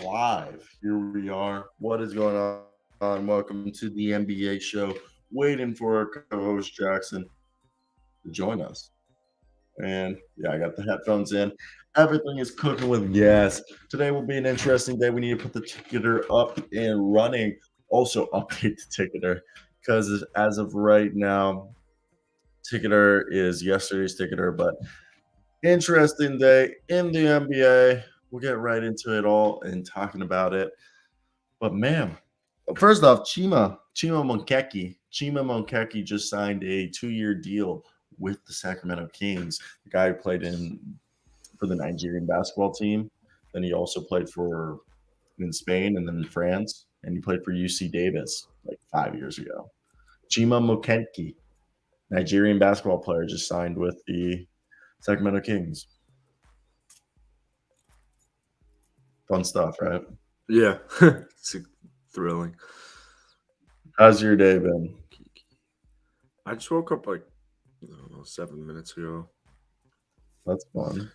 live. Here we are. What is going on? Welcome to the NBA show. Waiting for our co-host Jackson to join us. And yeah, I got the headphones in. Everything is cooking with gas. Today will be an interesting day. We need to put the ticketer up and running. Also, update the ticketer because as of right now, ticketer is yesterday's ticketer, but interesting day in the NBA. We'll get right into it all and talking about it. But man, first off, Chima Monkeki just signed a 2-year deal with the Sacramento Kings. The guy who played for the Nigerian basketball team. Then he also played in Spain and then in France, and he played for UC Davis like 5 years ago. Chima Monkeki, Nigerian basketball player, just signed with the Sacramento Kings. Fun stuff, right? Yeah, it's thrilling. How's your day been? I just woke up like, I don't know, 7 minutes ago. That's fun.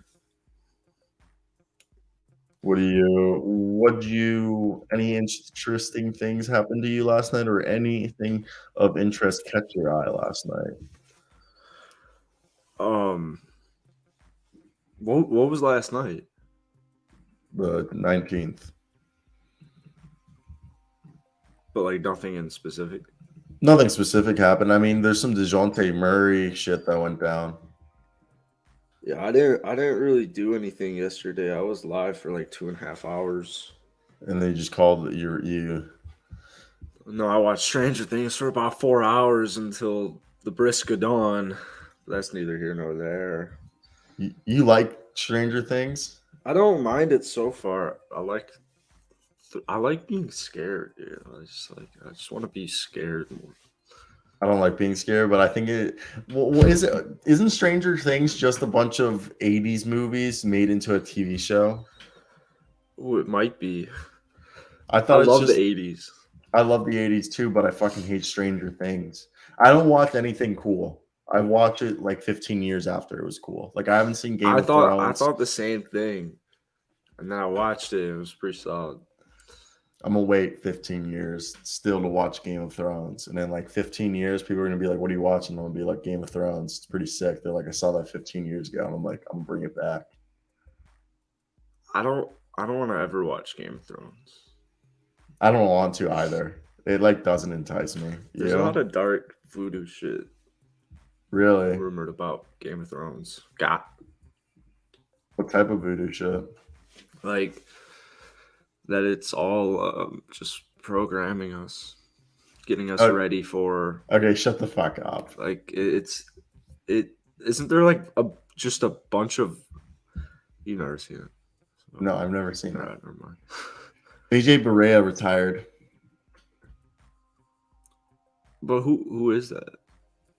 Any interesting things happen to you last night or anything of interest catch your eye last night? Um, what was last night? The 19th. But like nothing in specific. Nothing specific happened. I mean, there's some DeJounte Murray shit that went down. Yeah, I didn't really do anything yesterday. I was live for like 2.5 hours. And they just called you. No, I watched Stranger Things for about 4 hours until the brisk of dawn. That's neither here nor there. You like Stranger Things? I don't mind it so far. I like being scared, dude. I just want to be scared more. I don't like being scared, but I think what is it? Isn't Stranger Things just a bunch of 80s movies made into a TV show? Ooh, it might be. I I thought it's love just the 80s. I love the 80s too, but I fucking hate Stranger Things. I don't watch anything cool. I watch it like 15 years after it was cool. Like I haven't seen Game I of thought I Thrones. thought the same thing, and then I watched it. It was pretty solid. I'm gonna wait 15 years still to watch Game of Thrones. And then like 15 years, people are gonna be like, what are you watching? I'm gonna be like, Game of Thrones. It's pretty sick. They're like, I saw that 15 years ago. And I'm like, I'm gonna bring it back. I don't I don't want to ever watch Game of Thrones. I don't want to either. It like doesn't entice me. There's a lot of dark voodoo shit Really? rumored about Game of Thrones. Got What type of voodoo shit? like that. It's all just programming us, getting us Oh, ready for okay, shut the fuck up. like it. Isn't there like just a bunch of you never seen it? So, No, I've never seen nah, that. never mind. AJ Barea retired. But who is that?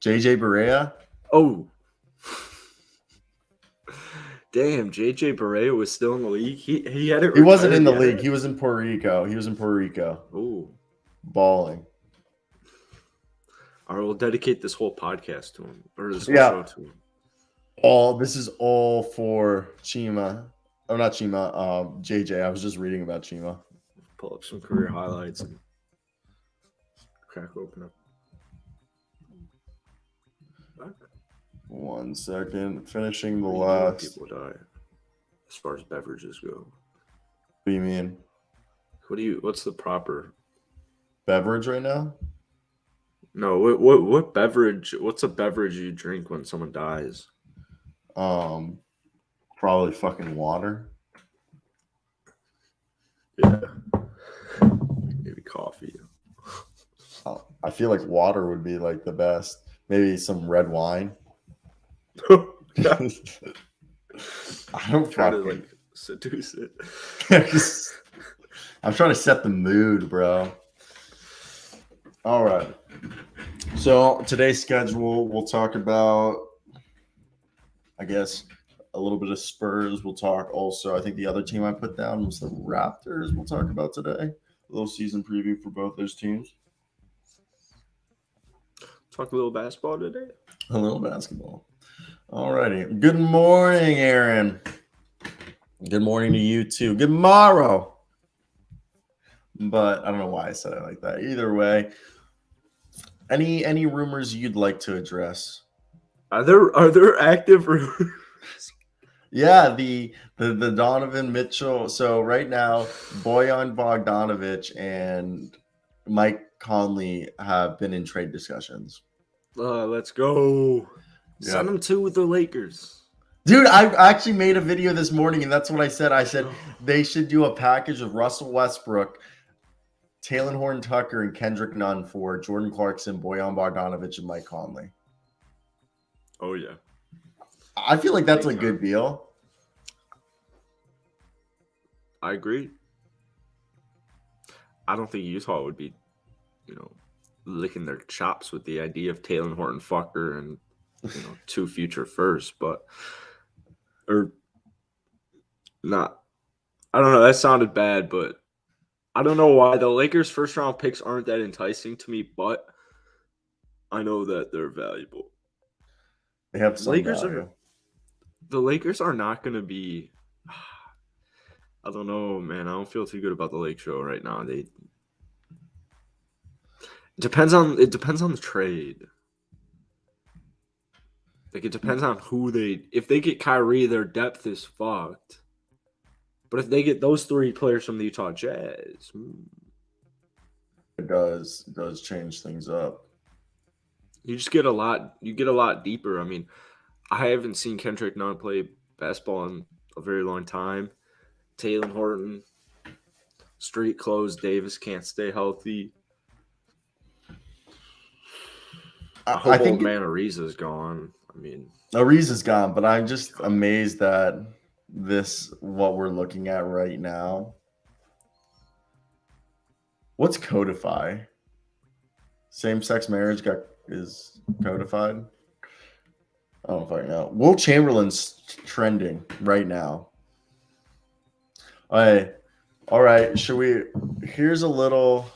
JJ Barea? Oh, damn! JJ Barea was still in the league. He hadn't. He wasn't in the retired yet, league. He was in Puerto Rico. Oh, Balling. all right. We'll dedicate this whole podcast to him, or this whole Yeah. show to him. This is all for Chima. Oh, not Chima. JJ. I was just reading about Chima. Pull up some career highlights and crack open up. 1 second. Finishing the You know last. people die as far as beverages go. What do you mean? What's the proper? Beverage right now? No, what beverage? What's a beverage you drink when someone dies? Probably fucking water. Yeah, maybe coffee. I feel like water would be like the best. Maybe some red wine. I don't Try to fucking. like seduce it. I'm trying to set the mood, bro. All right. So today's schedule, we'll talk about, I guess, a little bit of Spurs. We'll talk also, I think the other team I put down was the Raptors. We'll talk about today. A little season preview for both those teams. Talk a little basketball today. A little basketball. All righty. Good morning, Aaron. Good morning to you too. Good morrow. but I don't know why I said it like that. Either way, any rumors you'd like to address? Are there active rumors? Yeah, the Donovan Mitchell. So right now, Bojan Bogdanovic and Mike Conley have been in trade discussions. Let's go. Send Yep. them to the Lakers. Dude, I actually made a video this morning, and that's what I said. I said they should do a package of Russell Westbrook, Talen Horton-Tucker, and Kendrick Nunn for Jordan Clarkson, Bojan Bogdanovic, and Mike Conley. Oh yeah, I feel like that's Big a good deal. I agree. I don't think Utah would be, licking their chops with the idea of Talen Horton-Tucker and 2 future firsts, or not. I don't know. That sounded bad, but I don't know why the Lakers' first round picks aren't that enticing to me. But I know that they're valuable. They have some Lakers value. The Lakers are not going to be. I don't know, man. I don't feel too good about the Lake Show right now. It depends on the trade. Like it depends on if they get Kyrie, their depth is fucked. But if they get those 3 players from the Utah Jazz, It does change things up. you just get a lot deeper. I mean, I haven't seen Kendrick Nunn play basketball in a very long time. Talen Horton, street clothes. Davis can't stay healthy. I think man Ariza's gone. I mean, Ariza's gone, but I'm just amazed that what we're looking at right now. What's codify? Same-sex marriage is codified. I don't fucking know. Will Chamberlain's trending right now. All right. Should we? Here's a little.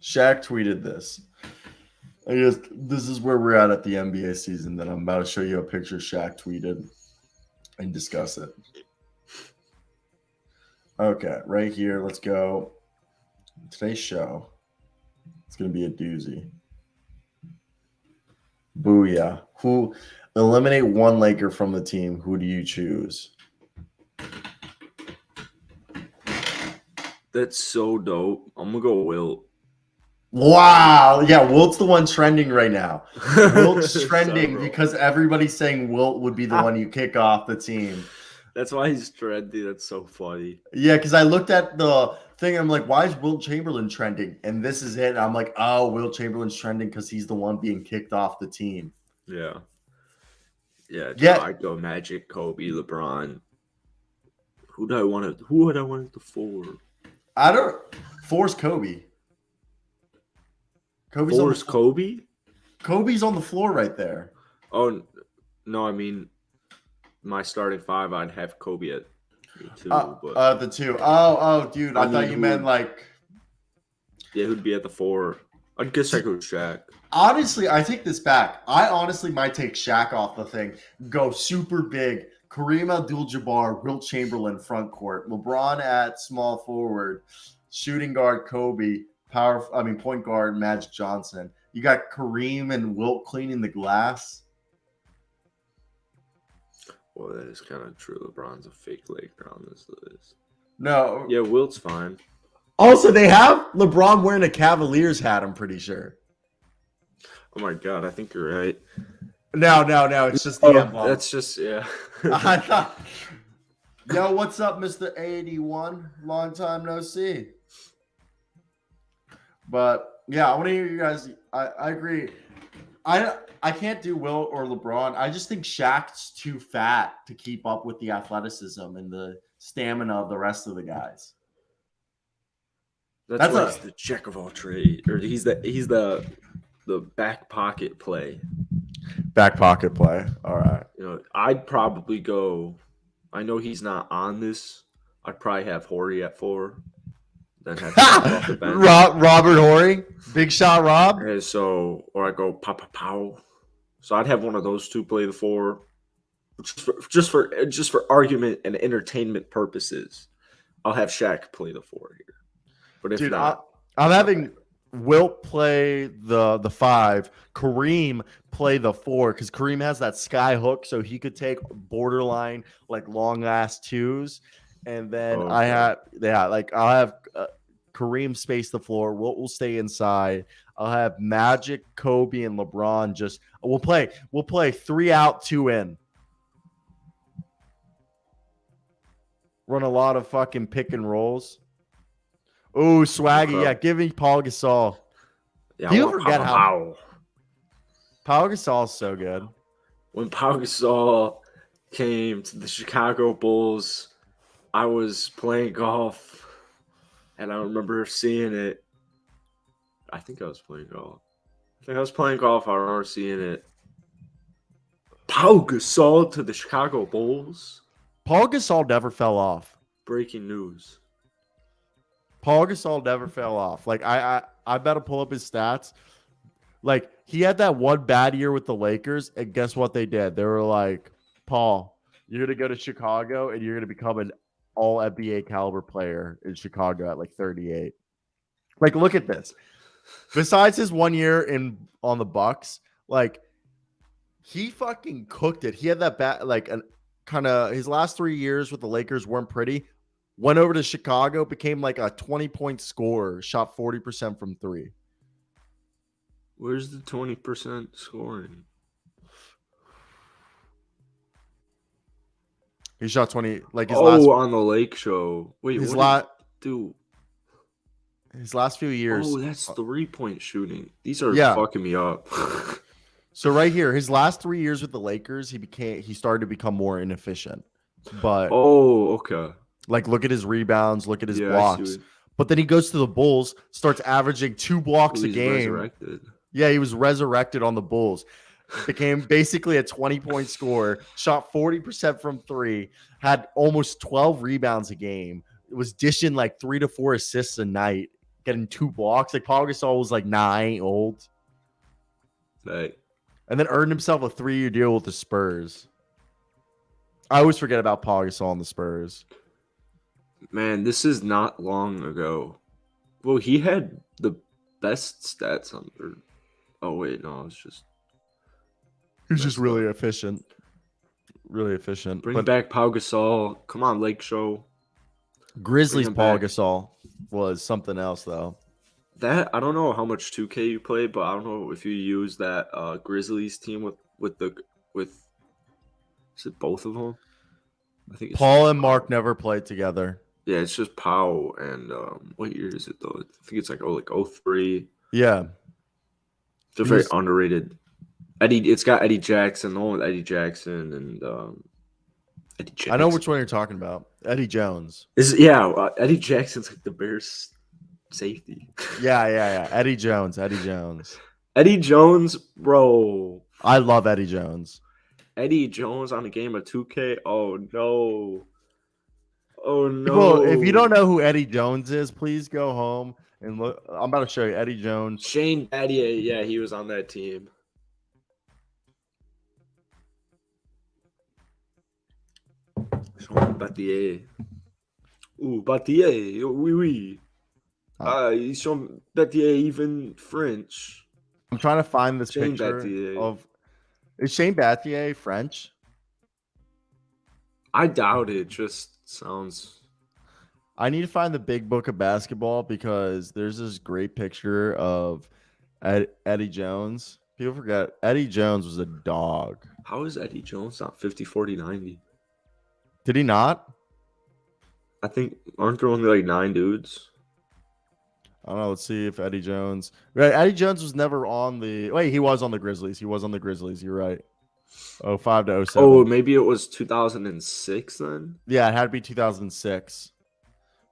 Shaq tweeted this. I guess this is where we're at the NBA season. That I'm about to show you a picture Shaq tweeted and discuss it. Okay, right here. Let's go. Today's show. It's gonna be a doozy. Booyah! Who eliminate one Laker from the team? Who do you choose? That's so dope. I'm gonna go Wilt. Wow. Yeah, Wilt's the one trending right now. Wilt's trending because everybody's saying Wilt would be the one you kick off the team. That's why he's trendy. That's so funny. Yeah, because I looked at the thing and I'm like, why is Wilt Chamberlain trending? And this is it. And I'm like, oh, Wilt Chamberlain's trending because he's the one being kicked off the team. Yeah. Yeah. I'd go Magic, Kobe, LeBron. Who would I want at the 4? I don't. 4's Kobe. Kobe's Kobe? Kobe's on the floor right there. Oh, no, I mean, my starting 5, I'd have Kobe at 2. The 2. Oh, dude. I thought you meant like. Yeah, who'd be at the 4? I guess I go Shaq. Honestly, I take this back. I honestly might take Shaq off the thing. Go super big. Kareem Abdul-Jabbar, Wilt Chamberlain front court. LeBron at small forward. Shooting guard Kobe. Point guard Magic Johnson. You got Kareem and Wilt cleaning the glass. Well, that is kind of true. LeBron's a fake Laker on this list. No. Yeah, Wilt's fine. Also, they have LeBron wearing a Cavaliers hat, I'm pretty sure. Oh my God, I think you're right. No. It's just the emblem. That's just, yeah. I thought. Yo, what's up, Mr. 81? Long time no see. But yeah, I want to hear you guys. I agree. I can't do Wilt or LeBron. I just think Shaq's too fat to keep up with the athleticism and the stamina of the rest of the guys. That's why he's the jack of all trades, or he's the back pocket play. Back pocket play. All right. I'd probably go. I know he's not on this. I'd probably have Horry at 4. Then have off the bench. Robert Horry, Big Shot Rob. And or I go Papa Powell. So I'd have one of those 2 play the 4, just for argument and entertainment purposes. I'll have Shaq play the 4 here. But if Dude, not, I'm having Wilt play the 5, Kareem play the 4 because Kareem has that sky hook, so he could take borderline like long ass twos, and then Okay. I'll have Kareem space the floor. Wilt will stay inside. I'll have Magic, Kobe, and LeBron just we'll play 3 out, 2 in. Run a lot of fucking pick and rolls. Oh, swaggy. Okay. Yeah, give me Paul Gasol. Yeah, People forget how Paul Gasol's so good. When Pau Gasol came to the Chicago Bulls, I was playing golf, and I remember seeing it. I think I was playing golf. I remember seeing it. Pau Gasol to the Chicago Bulls. Paul Gasol never fell off. Breaking news. Paul Gasol never fell off. Like I better pull up his stats. Like he had that one bad year with the Lakers, and guess what they did? They were like, Paul, you're gonna go to Chicago and you're gonna become an all NBA caliber player in Chicago at like 38. Like, look at this. Besides his 1 year on the Bucks, like he fucking cooked it. He had that bad like an kind of his last 3 years with the Lakers weren't pretty. Went over to Chicago, became like a 20-point scorer, shot 40% from 3. Where's the 20% scoring? He shot 20 like his on the Lake Show. Wait, his do? His last few years. Oh, that's 3-point shooting. These are Yeah. fucking me up. So right here, his last 3 years with the Lakers, he started to become more inefficient. But okay. like look at his rebounds, look at his I blocks. see. But then he goes to the Bulls, starts averaging 2 blocks a game. Resurrected. Yeah, he was resurrected on the Bulls. Became basically a 20-point scorer, shot 40% from 3, had almost 12 rebounds a game. It was dishing like 3 to 4 assists a night, getting 2 blocks. Like Paul Gasol was like 9 old. Right. And then earned himself a 3-year deal with the Spurs. I always forget about Paul Gasol and the Spurs. Man, this is not long ago. Well, he had the best stats on. Oh wait, no, it's just. He's just really efficient. Really efficient. Bring back Pau Gasol. Come on, Lake Show. Grizzlies Paul Gasol was something else though. That I don't know how much 2K you play, but I don't know if you use that Grizzlies team with is it both of them? I think it's Paul and Mark never played together. Yeah, it's just Pau and what year is it though? I think it's like 03. Yeah. They're very underrated. It's got Eddie Jackson, the one with Eddie Jackson and Eddie Jackson. I know which one you're talking about. Eddie Jones. Eddie Jackson's like the Bears safety. Yeah. Eddie Jones. Eddie Jones, bro. I love Eddie Jones. Eddie Jones on a game of 2K. Oh no. People, if you don't know who Eddie Jones is, please go home and look. I'm about to show you Eddie Jones. Shane Battier, yeah, he was on that team. Battier. Ooh, Battier. Oui. He's from Battier, even French. I'm trying to find this Shane picture Battier. of. Is Shane Battier French? I doubt it. Just sounds. I need to find the big book of basketball because there's this great picture of Eddie Jones. People forget Eddie Jones was a dog. How is Eddie Jones not 50, 40, 90? Did he not? I think, aren't there only like 9 dudes? I don't know. Let's see if Eddie Jones. Right, Eddie Jones was never on the. Wait, he was on the Grizzlies. You're right. 05 to 07. Oh, maybe it was 2006 then? Yeah, it had to be 2006.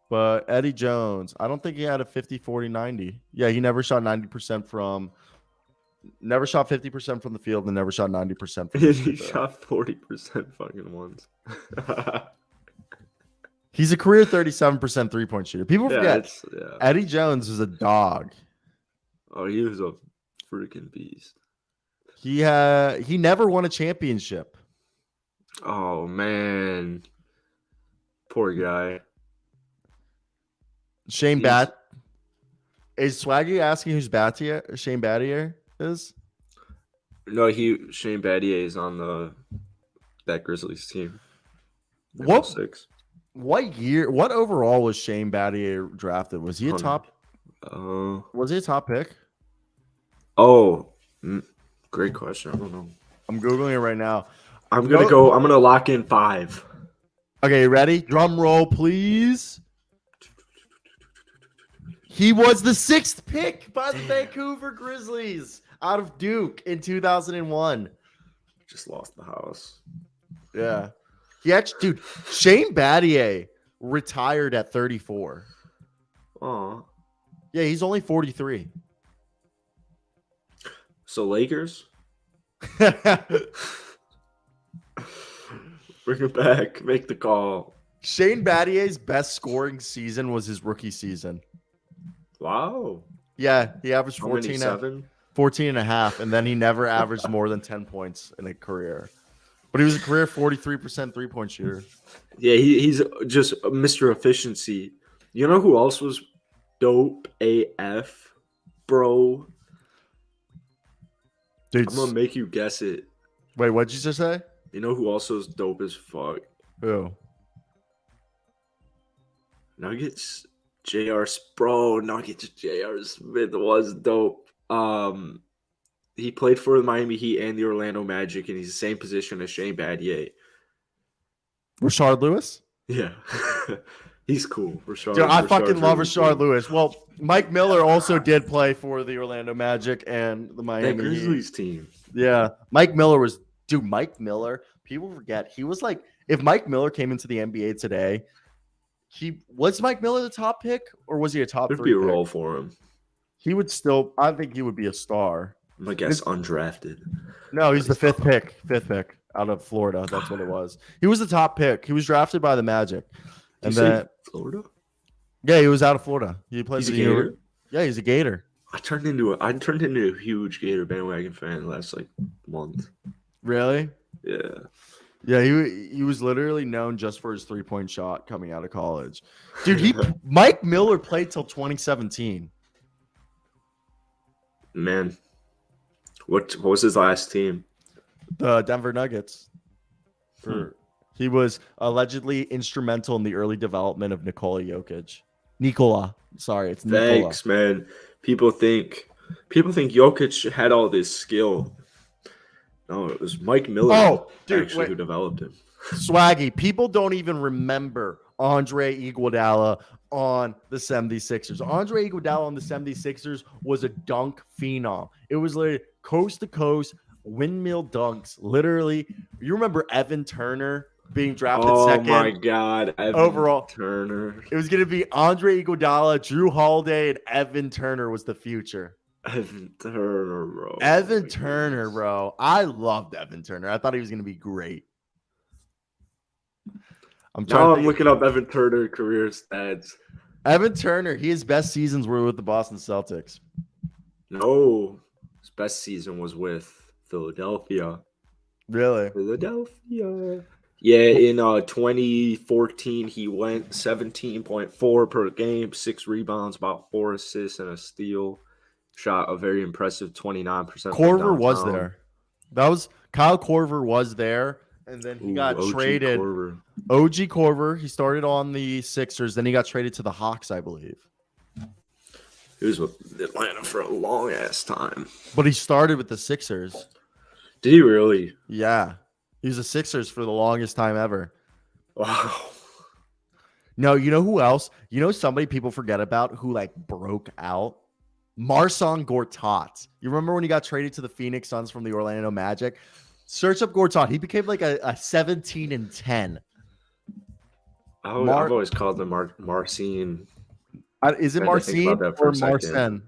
But Eddie Jones, I don't think he had a 50, 40, 90. Yeah, he never shot 90% from. Never shot 50% from the field and never shot 90% from the He shot 40% fucking ones. He's a career 37% 3-point shooter. People forget Eddie Jones was a dog. Oh, he was a freaking beast. He never won a championship. Oh man. Poor guy. Shane He's Bat is Swaggy asking who's Battier? Shane Battier is? no he Shane Battier is on that Grizzlies team. In What 06. what year? What overall was Shane Battier drafted? Was he a Hun- top? Uh, Was he a top pick? oh, great question. I don't know. I'm googling it right now. I'm No. gonna lock in 5. Okay, you ready? Drum roll, please. He was the 6th pick by the Vancouver Grizzlies out of Duke in 2001. Just lost the house. Yeah. He actually, dude, Shane Battier retired at 34. Oh, Yeah, he's only 43. so Lakers, bring it back. Make the call. Shane Battier's best scoring season was his rookie season. Wow. Yeah, he averaged How many? 14 7? and a half, and then he never averaged more than 10 points in a career. But he was a career 43% three-point shooter. Yeah, he's just Mr. Efficiency. You know who else was dope AF, bro? Dude, I'm gonna make you guess it. wait, what'd you just say? You know who also is dope as fuck? Who? Nuggets. Nuggets. J.R. Smith was dope. He played for the Miami Heat and the Orlando Magic, and he's the same position as Shane Battier. Rashard Lewis? Yeah, he's cool. Rashard. Dude, I fucking love really Rashard cool. Lewis. Well, Mike Miller also did play for the Orlando Magic and the That Miami Heat. Grizzlies team. Yeah, Mike Miller was, dude. Mike Miller. People forget he was like, if Mike Miller came into the NBA today, he was Mike Miller the top pick or was he a top There'd 3 be a pick? role for him. He would still. I think he would be a star. I guess undrafted. No, he's the 5th pick. 5th pick out of Florida. That's what it was. He was the top pick. He was drafted by the Magic, and then Florida. yeah, he was out of Florida. He played He's a the Gator. Yeah, he's a Gator. I turned into a huge Gator bandwagon fan last month. Really? Yeah. Yeah, he was literally known just for his 3-point shot coming out of college. Dude, Mike Miller played till 2017. Man, what was his last team? The Denver Nuggets. He was allegedly instrumental in the early development of Nikola Jokic. Sorry, it's Nikola. Thanks, man. People think Jokic had all this skill. No, it was Mike Miller who developed him. Swaggy, people don't even remember Andre Iguodala on the 76ers. Andre Iguodala on the 76ers was a dunk phenom. It was like coast to coast, windmill dunks. Literally, you remember Evan Turner being drafted second? Oh my God, overall. Turner. It was going to be Andre Iguodala, Drew Holiday, and Evan Turner was the future. Evan Turner, bro. Evan Turner, bro. I loved Evan Turner. I thought he was going to be great. I'm looking up Evan Turner career stats. Evan Turner, his best seasons were with the Boston Celtics. No, his best season was with Philadelphia. Really? Philadelphia. Yeah, in 2014, he went 17.4 per game, 6 rebounds, about 4 assists, and a steal. Shot a very impressive 29%. Korver was there. Kyle Korver was there, and then he got traded. OG Korver. He started on the Sixers, then he got traded to the Hawks, I believe. He was with Atlanta for a long ass time. But he started with the Sixers. Did he really? Yeah. He was the Sixers for the longest time ever. Wow. No, you know who else? You know somebody people forget about who broke out? Marcin Gortat. You remember when he got traded to the Phoenix Suns from the Orlando Magic? Search up Gortat. He became a 17-10. I've always called him Marcin. Is it Marcin or Marcin?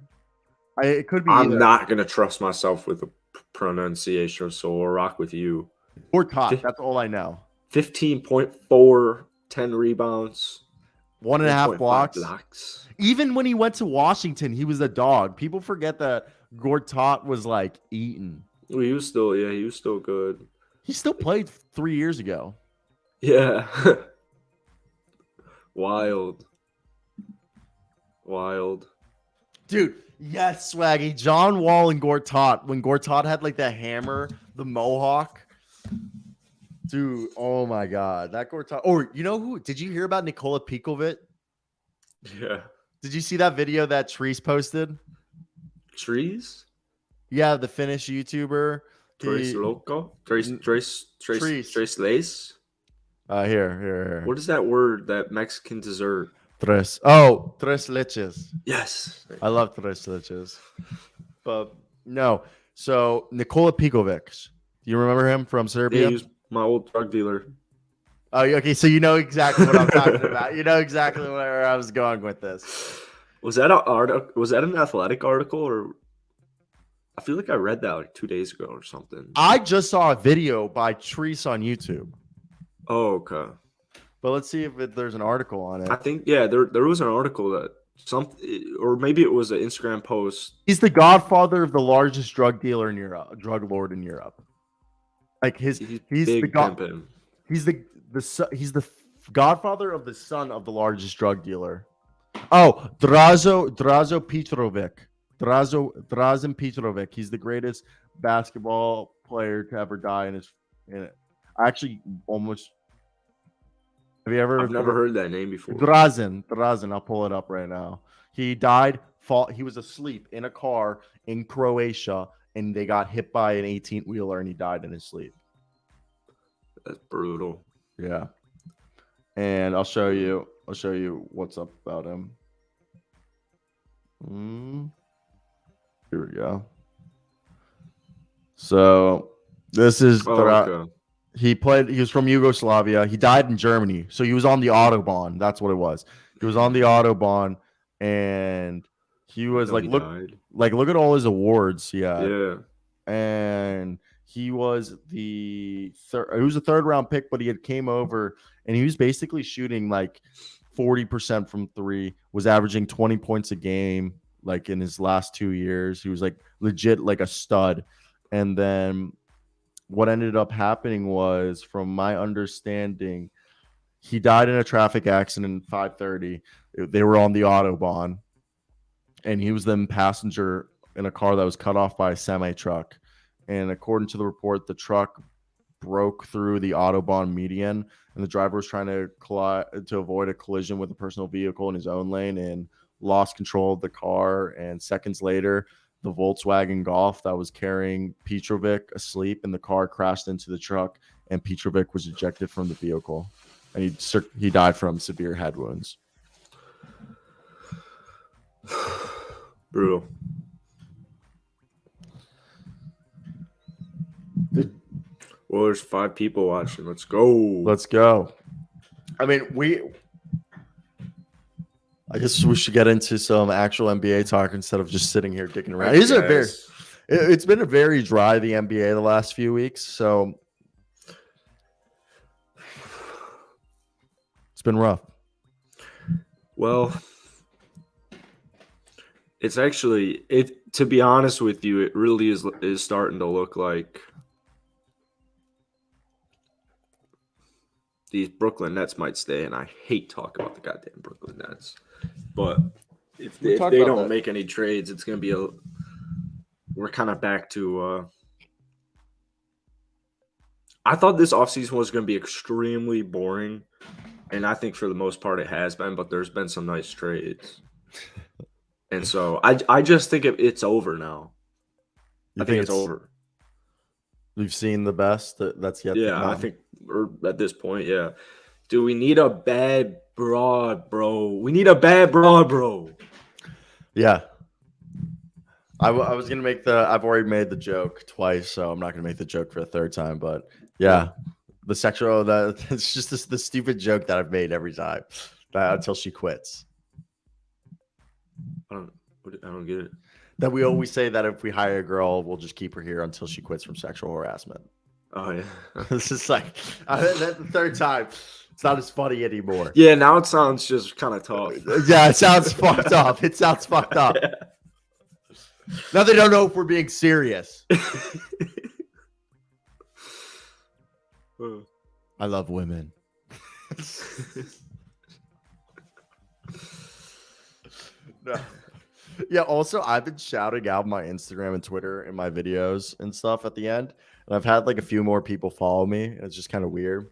It could be. I'm not going to trust myself with the pronunciation, so I'll rock with you. Gortat. That's all I know. 15.4, 10 rebounds. 1.5 blocks. Even when he went to Washington, he was a dog. People forget that Gortat was eaten. Well, he was still good. He still played 3 years ago. Yeah. Wild. Wild. Dude, yes, Swaggy. John Wall and Gortat. When Gortat had like the hammer, the mohawk. Dude, oh my God. That Gortat. Or you know who? Did you hear about Nikola Pekovic? Yeah. Did you see that video that Treese posted? Trees? Yeah, the Finnish YouTuber. Trace He loco? Trace Treese. lace? Here. What is that word, that Mexican dessert? Tres. Oh, tres leches. Yes. I love tres leches. But no. So Nikola Pekovic. Do you remember him from Yeah, Serbia? he was my old drug dealer. Oh, okay. So you know exactly what I'm talking about. You know exactly where I was going with this. Was that an athletic article, or I feel like I read that like 2 days ago or something. I just saw a video by Treese on YouTube. Oh, okay. But let's see if there's an article on it. I think there was an article that or maybe it was an Instagram post. He's the godfather of the largest drug dealer in Europe, drug lord in Europe. Like he's big the pimpin'. He's the godfather of the son of the largest drug dealer. Oh, Drazen Petrovic. Drazen Petrovic. He's the greatest basketball player to ever die in his. I actually almost. Have you ever? I've never heard that name before. Drazen. I'll pull it up right now. He died. He was asleep in a car in Croatia, and they got hit by an 18-wheeler, and he died in his sleep. That's brutal. Yeah. And I'll show you what's up about him. Here we go. So this is okay. He was from Yugoslavia. He died in Germany. So he was on the Autobahn. That's what it was. He was on the Autobahn, and he was look at all his awards he had. Yeah. And he was the third round pick, but he had came over and he was basically shooting like 40% from three, was averaging 20 points a game like in his last 2 years. He was like legit like a stud. And then what ended up happening was, from my understanding, he died in a traffic accident at 5:30. They were on the Autobahn, and he was then passenger in a car that was cut off by a semi-truck. And according to the report, the truck broke through the Autobahn median, and the driver was trying to avoid a collision with a personal vehicle in his own lane and lost control of the car. And seconds later, the Volkswagen Golf that was carrying Petrovic asleep in the car crashed into the truck, and Petrovic was ejected from the vehicle, and he died from severe head wounds. Brutal. Well, there's 5 people watching. Let's go. I mean, I guess we should get into some actual NBA talk instead of just sitting here dicking around. It's been a very dry, the NBA, the last few weeks, so it's been rough. Well, it's actually to be honest with you, it really is starting to look like these Brooklyn Nets might stay, and I hate talking about the goddamn Brooklyn Nets. But if they don't make any trades, it's going to be we're kind of back to I thought this offseason was going to be extremely boring, and I think for the most part it has been, but there's been some nice trades. And so I just think it's over now. I think it's over. We've seen the best that's yet to come. I think at this point, yeah. Do we need a bad broad, bro? We need a bad broad, bro. Yeah. I was going to make I've already made the joke twice, so I'm not going to make the joke for a third time. But yeah, the sexual, it's just the stupid joke that I've made every time until she quits. I don't get it. That we always say that if we hire a girl, we'll just keep her here until she quits from sexual harassment. Oh, yeah. It's just like, that's the third time. It's not as funny anymore. Yeah, now it sounds just kind of tough. Yeah, it sounds fucked up. It sounds fucked up. Yeah. Now they don't know if we're being serious. I love women. Yeah, also I've been shouting out my Instagram and Twitter and my videos and stuff at the end. And I've had like a few more people follow me. And it's just kind of weird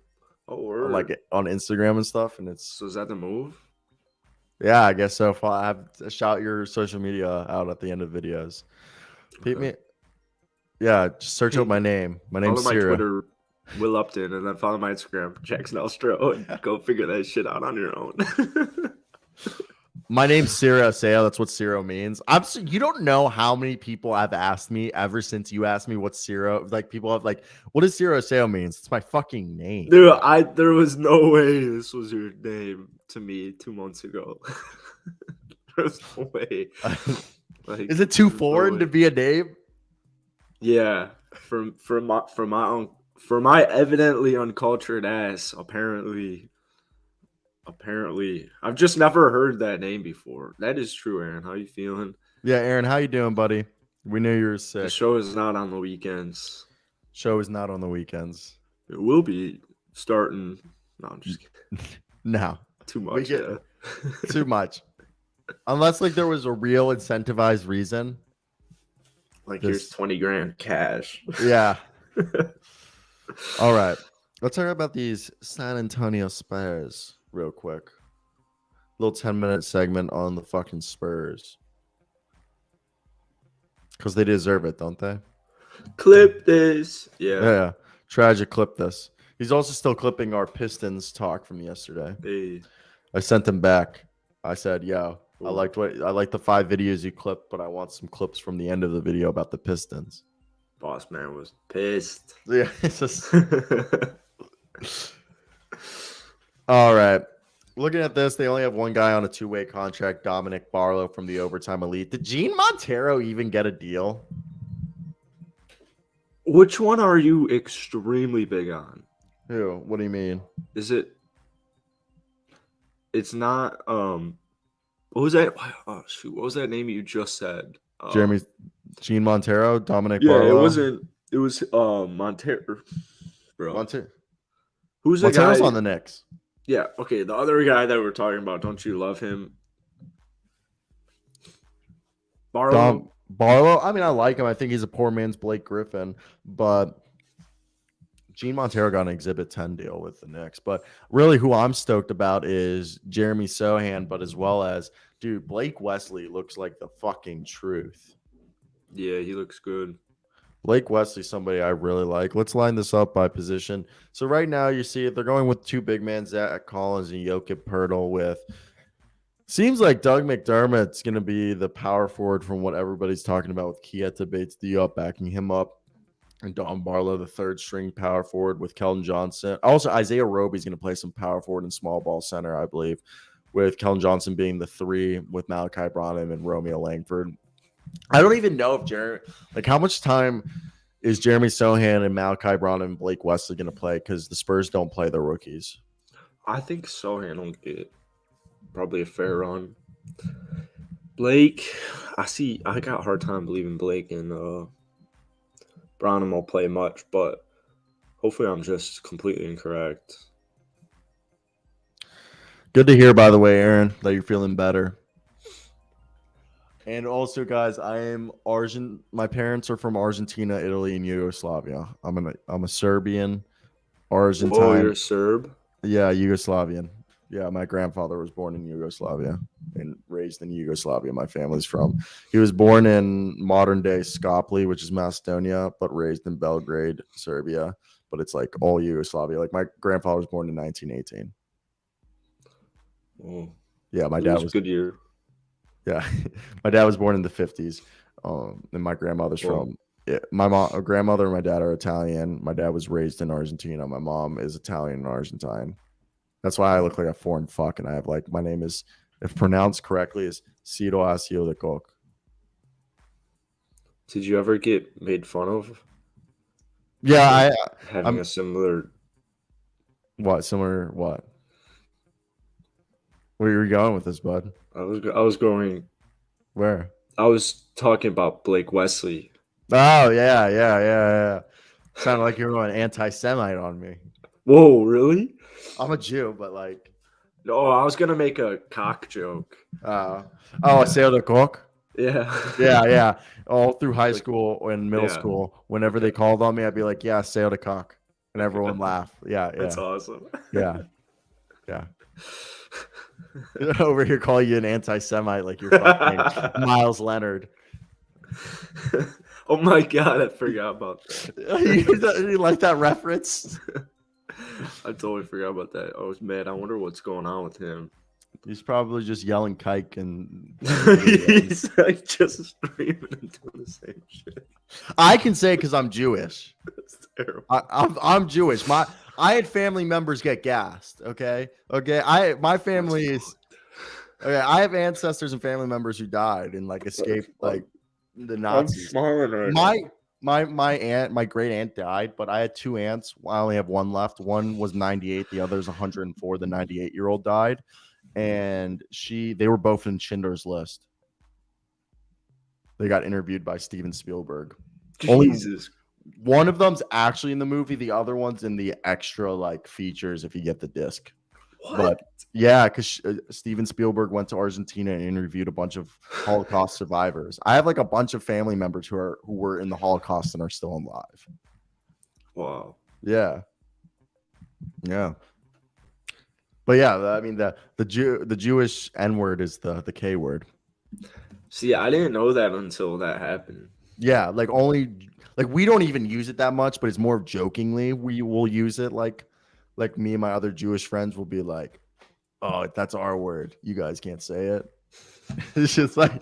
Oh, on word. like on Instagram and stuff. And it's So is that the move? yeah, I guess so. I have to shout your social media out at the end of videos. Peep Okay. me. Yeah, just search out Hey, my name. My follow name's my Sierra. Twitter, Will Upton, and then follow my Instagram, Jackson Elstro, and go figure that shit out on your own. My name's Ciro Seo. That's what Ciro means. You don't know how many people have asked me ever since you asked me what Ciro. Like people have like, what does Ciro Seo means? It's my fucking name. Dude, there was no way this was your name to me 2 months ago. There's no way. Like, Is it too there's no foreign to way. be a name? Yeah, for my evidently uncultured ass, apparently, I've just never heard that name before. That is true, Aaron. How you feeling? Yeah, Aaron, how you doing, buddy? We knew you were The sick. show is not on the weekends. Show is not on the weekends. It will be starting. No, I'm just kidding. No, Too we much. get Yeah. too much. Unless like there was a real incentivized reason. Like here's 20 grand cash. Yeah. All right. Let's talk about these San Antonio Spurs real quick. Little 10-minute segment on the fucking Spurs. Because they deserve it, don't they? Clip this. Yeah. Yeah. Tragic clip this. He's also still clipping our Pistons talk from yesterday. Hey. I sent him back. I said, yo, I liked the 5 videos you clipped, but I want some clips from the end of the video about the Pistons. Boss man was pissed. Yeah, it's just all right. Looking at this, they only have one guy on a 2-way contract, Dominic Barlow from the Overtime Elite. Did Gene Montero even get a deal? Which one are you extremely big on? Who? What do you mean? Is it? It's not. What was that? Oh shoot! What was that name you just said? Gene Montero, Dominic Yeah, Barlow. it wasn't. It was Montero, bro. Who's the Montero's guy on the Knicks? Yeah. Okay. The other guy that we're talking about. Don't you love him? Barlow. Barlow. I mean, I like him. I think he's a poor man's Blake Griffin, but Gene Montero got an Exhibit 10 deal with the Knicks. But really, who I'm stoked about is Jeremy Sohan, but as well as, dude, Blake Wesley looks like the fucking truth. Yeah, he looks good. Blake Wesley, somebody I really like. Let's line this up by position. So right now, you see it. They're going with 2 big men, Zach Collins and Jokic Poeltl. With seems like Doug McDermott's going to be the power forward from what everybody's talking about with Keita Bates-Diop backing him up, and Don Barlow, the 3rd string power forward with Keldon Johnson. Also, Isaiah Roby's going to play some power forward and small ball center, I believe, with Keldon Johnson being the 3 with Malachi Branham and Romeo Langford. I don't even know if how much time is Jeremy Sohan and Malachi Branham and Blake Wesley going to play, because the Spurs don't play their rookies. I think Sohan will get probably a fair run. Blake, I got a hard time believing Blake and Branham will play much, but hopefully I'm just completely incorrect. Good to hear, by the way, Aaron, that you're feeling better. And also, guys, my parents are from Argentina, Italy, and Yugoslavia. I'm a Serbian, Argentine. Oh, you're a Serb? Yeah, Yugoslavian. Yeah, my grandfather was born in Yugoslavia and raised in Yugoslavia. My family's from. He was born in modern-day Skopje, which is Macedonia, but raised in Belgrade, Serbia. But it's like all Yugoslavia. Like my grandfather was born in 1918. Oh, yeah, my dad was a good year. Yeah, my dad was born in the 50s, and my grandmother's from. Yeah, my grandmother and my dad are Italian. My dad was raised in Argentina. My mom is Italian and Argentine. That's why I look like a foreign fuck, and I have my name is, if pronounced correctly, is Ciro Asio de Coq. Did you ever get made fun of? Yeah, having a similar. What similar? What? Where are you going with this, bud? I was going. Where? I was talking about Blake Wesley. Oh yeah. Sounded like you were going anti-Semite on me. Whoa, really? I'm a Jew, but No, I was gonna make a cock joke. Sail the cook. Yeah. Yeah. All through high Like, school and middle yeah. school, whenever they Okay. called on me, I'd be like, "Yeah, sail the cock," and everyone laughed. Yeah. That's awesome. Yeah. Over here calling you an anti-Semite like you're fucking Miles Leonard. Oh my god, I forgot about that. You like that reference? I totally forgot about that. Oh man, I wonder what's going on with him. He's probably just yelling kike and He's like just screaming and doing the same shit. I can say because I'm Jewish. That's terrible. I'm Jewish. I had family members get gassed. Okay. My family is okay. I have ancestors and family members who died and like escaped like the Nazis. I'm smiling right now. My great aunt died, but I had two aunts. I only have one left. One was 98, the other's 104. The 98-year-old died, and they were both in Schindler's List. They got interviewed by Steven Spielberg. Jesus. One of them's actually in the movie. The other one's in the extra like features if you get the disc. What? But yeah, because Steven Spielberg went to Argentina and interviewed a bunch of Holocaust survivors. I have like a bunch of family members who were in the Holocaust and are still alive. Wow. Yeah. But yeah, I mean the Jewish N-word is the K word. See, I didn't know that until that happened. Yeah, like we don't even use it that much, but it's more jokingly we will use it like me and my other Jewish friends will be like, "Oh, that's our word. You guys can't say it." It's just like,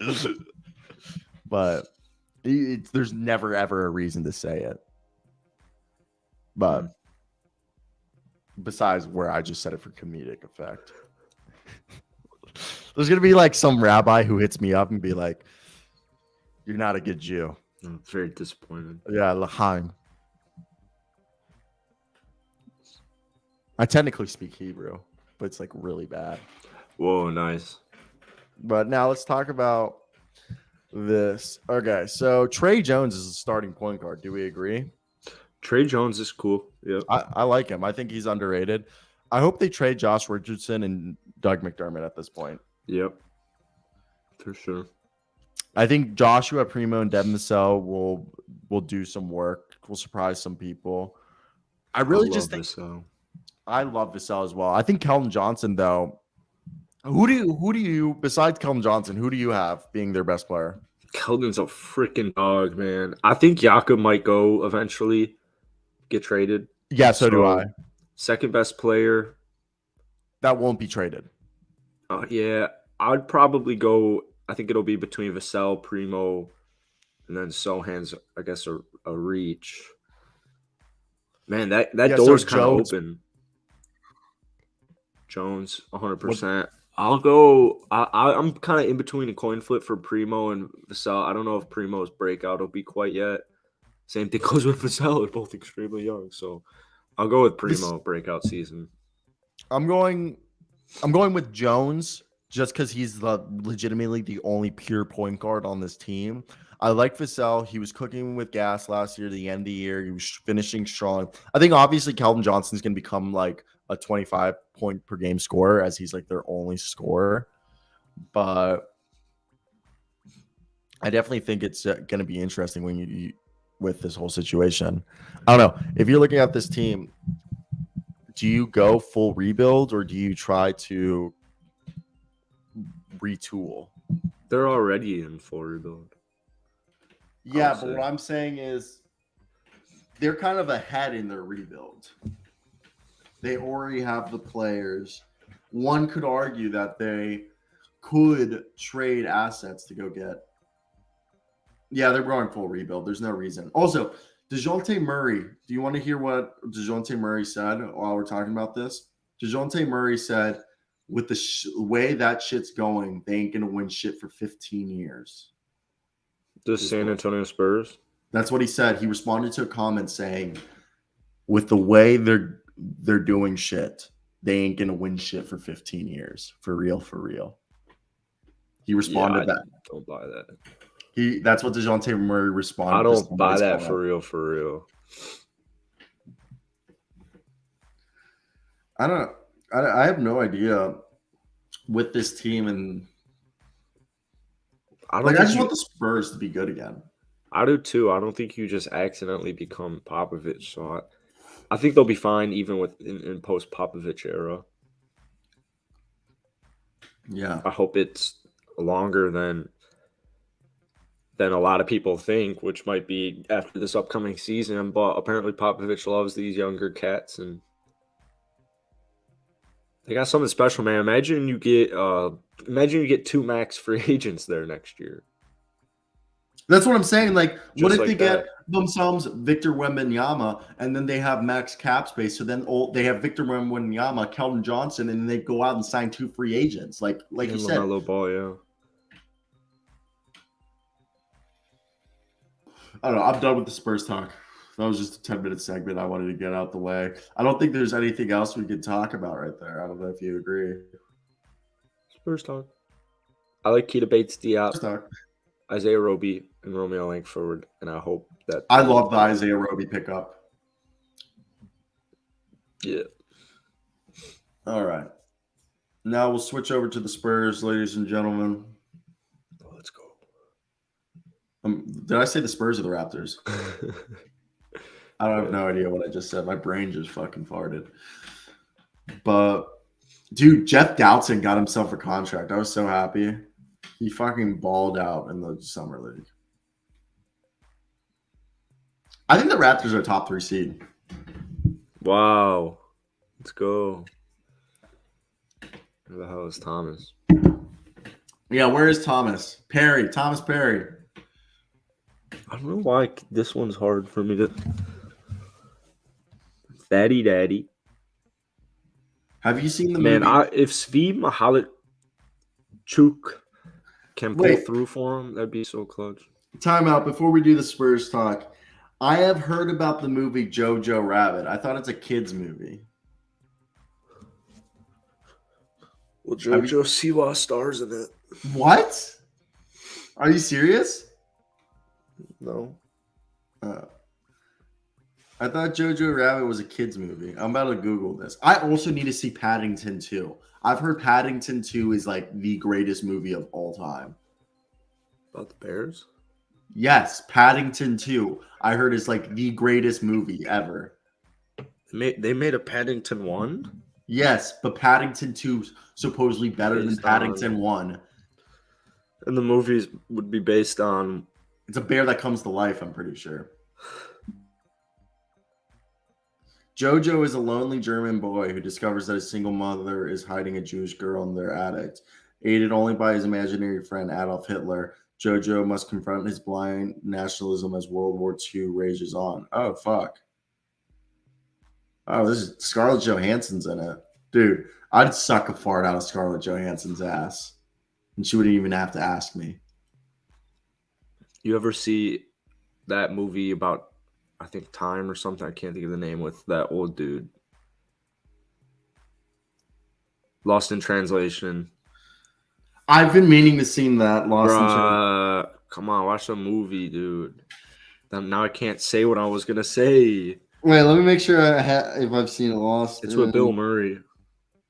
but there's never ever a reason to say it. But besides where I just said it for comedic effect, there's gonna be like some rabbi who hits me up and be like, "You're not a good Jew." I'm very disappointed. Yeah, L'chaim. I technically speak Hebrew, but it's like really bad. Whoa, nice. But now let's talk about this. Okay, so Trey Jones is a starting point guard. Do we agree? Trey Jones is cool. Yeah, I like him. I think he's underrated. I hope they trade Josh Richardson and Doug McDermott at this point. Yep, for sure. I think Joshua Primo and Devin Vassell will do some work. Will surprise some people. I love Vassell as well. I think Keldon Johnson, though. Who do you besides Keldon Johnson? Who do you have being their best player? Keldon's a freaking dog, man. I think Jakob might go eventually, get traded. Yeah, so do I. Second best player. That won't be traded. Yeah, I'd probably go. I think it'll be between Vassell, Primo, and then Sohan's, I guess, a reach. Man, that door's kind of open. Jones, 100%. I'll go. I'm kind of in between a coin flip for Primo and Vassell. I don't know if Primo's breakout will be quite yet. Same thing goes with Vassell. They're both extremely young, so I'll go with Primo breakout season. I'm going with Jones just because he's legitimately the only pure point guard on this team. I like Vassell. He was cooking with gas last year, the end of the year. He was finishing strong. I think obviously Keldon Johnson's going to become like a 25 point per game scorer as he's like their only scorer. But I definitely think it's going to be interesting when you with this whole situation. I don't know. If you're looking at this team, do you go full rebuild or do you try to retool? They're already in full rebuild. Yeah, but what I'm saying is they're kind of ahead in their rebuild. They already have the players. One could argue that they could trade assets to go get. Yeah, they're going full rebuild. There's no reason. Also, DeJounte Murray, do you want to hear what DeJounte Murray said while we're talking about this? DeJounte Murray said, with the way that shit's going, they ain't going to win shit for 15 years. The San Antonio Spurs? That's what he said. He responded to a comment saying, with the way they're doing shit, they ain't going to win shit for 15 years. For real, for real. He responded that. I don't buy that. That's what DeJounte Murray responded. I don't buy that for real, for real. I have no idea with this team, and I don't like I think just you. want the Spurs to be good again. I do too. I don't think you just accidentally become Popovich. So I think they'll be fine even with in post Popovich era. Yeah. I hope it's longer than a lot of people think, which might be after this upcoming season. But apparently Popovich loves these younger cats, and they got something special, man. Imagine you get two max free agents there next year, That's what I'm saying. Like, what just if they like get that. themselves Victor Wembanyama and then they have max cap space? So then they have Victor Wembanyama, Keldon Johnson, and then they go out and sign 2 free agents. Like you And said, LaMelo Ball, yeah. I don't know. I'm done with the Spurs talk. That was just a 10-minute segment I wanted to get out the way. I don't think there's anything else we could talk about right there. I don't know if you agree. Spurs talk. I like Keita Bates, Spurs Diop, talk. Isaiah Roby, and Romeo Langford, and I hope that I they. love the Isaiah Roby pickup. Yeah. All right. Now we'll switch over to the Spurs, ladies and gentlemen. Let's go. Did I say the Spurs or the Raptors? I don't have Yeah. no idea what I just said. My brain just fucking farted. But dude, Jeff Dowson got himself a contract. I was so happy. He fucking balled out in the summer league. I think the Raptors are a top 3 seed. Wow. Let's go. Where the hell is Thomas? Yeah, where is Thomas? Perry. Thomas Perry. I don't know why this one's hard for me to. Fatty Daddy. Have you seen the Man, movie? if Svi Mahalichuk can pull Wait, through for him, that'd be so clutch. time out before we do the Spurs talk. I have heard about the movie Jojo Rabbit. I thought it's a kids movie. Well, Have you, JoJo Siwa stars in it. what? Are you serious? No. I thought Jojo Rabbit was a kids movie. I'm about to Google this. I also need to see Paddington 2. I've heard Paddington 2 is like the greatest movie of all time. About the Bears? Yes, Paddington 2. I heard is like the greatest movie ever. They made a Paddington 1? Yes, but Paddington 2 is supposedly better than Based Paddington on. 1. And the movies would be based on. It's a bear that comes to life, I'm pretty sure. Jojo is a lonely German boy who discovers that his single mother is hiding a Jewish girl in their attic. Aided only by his imaginary friend Adolf Hitler, Jojo must confront his blind nationalism as World War II rages on. Oh, fuck. Oh, this is Scarlett Johansson's in it. Dude, I'd suck a fart out of Scarlett Johansson's ass. And she wouldn't even have to ask me. You ever see that movie about, I think, time or something? I can't think of the name, with that old dude. Lost in Translation. I've been meaning to see that Lost in Translation. Bruh, come on, watch the movie, dude. Now I can't say what I was gonna say. Wait, let me make sure if I've seen it. Lost. It's with Bill Murray.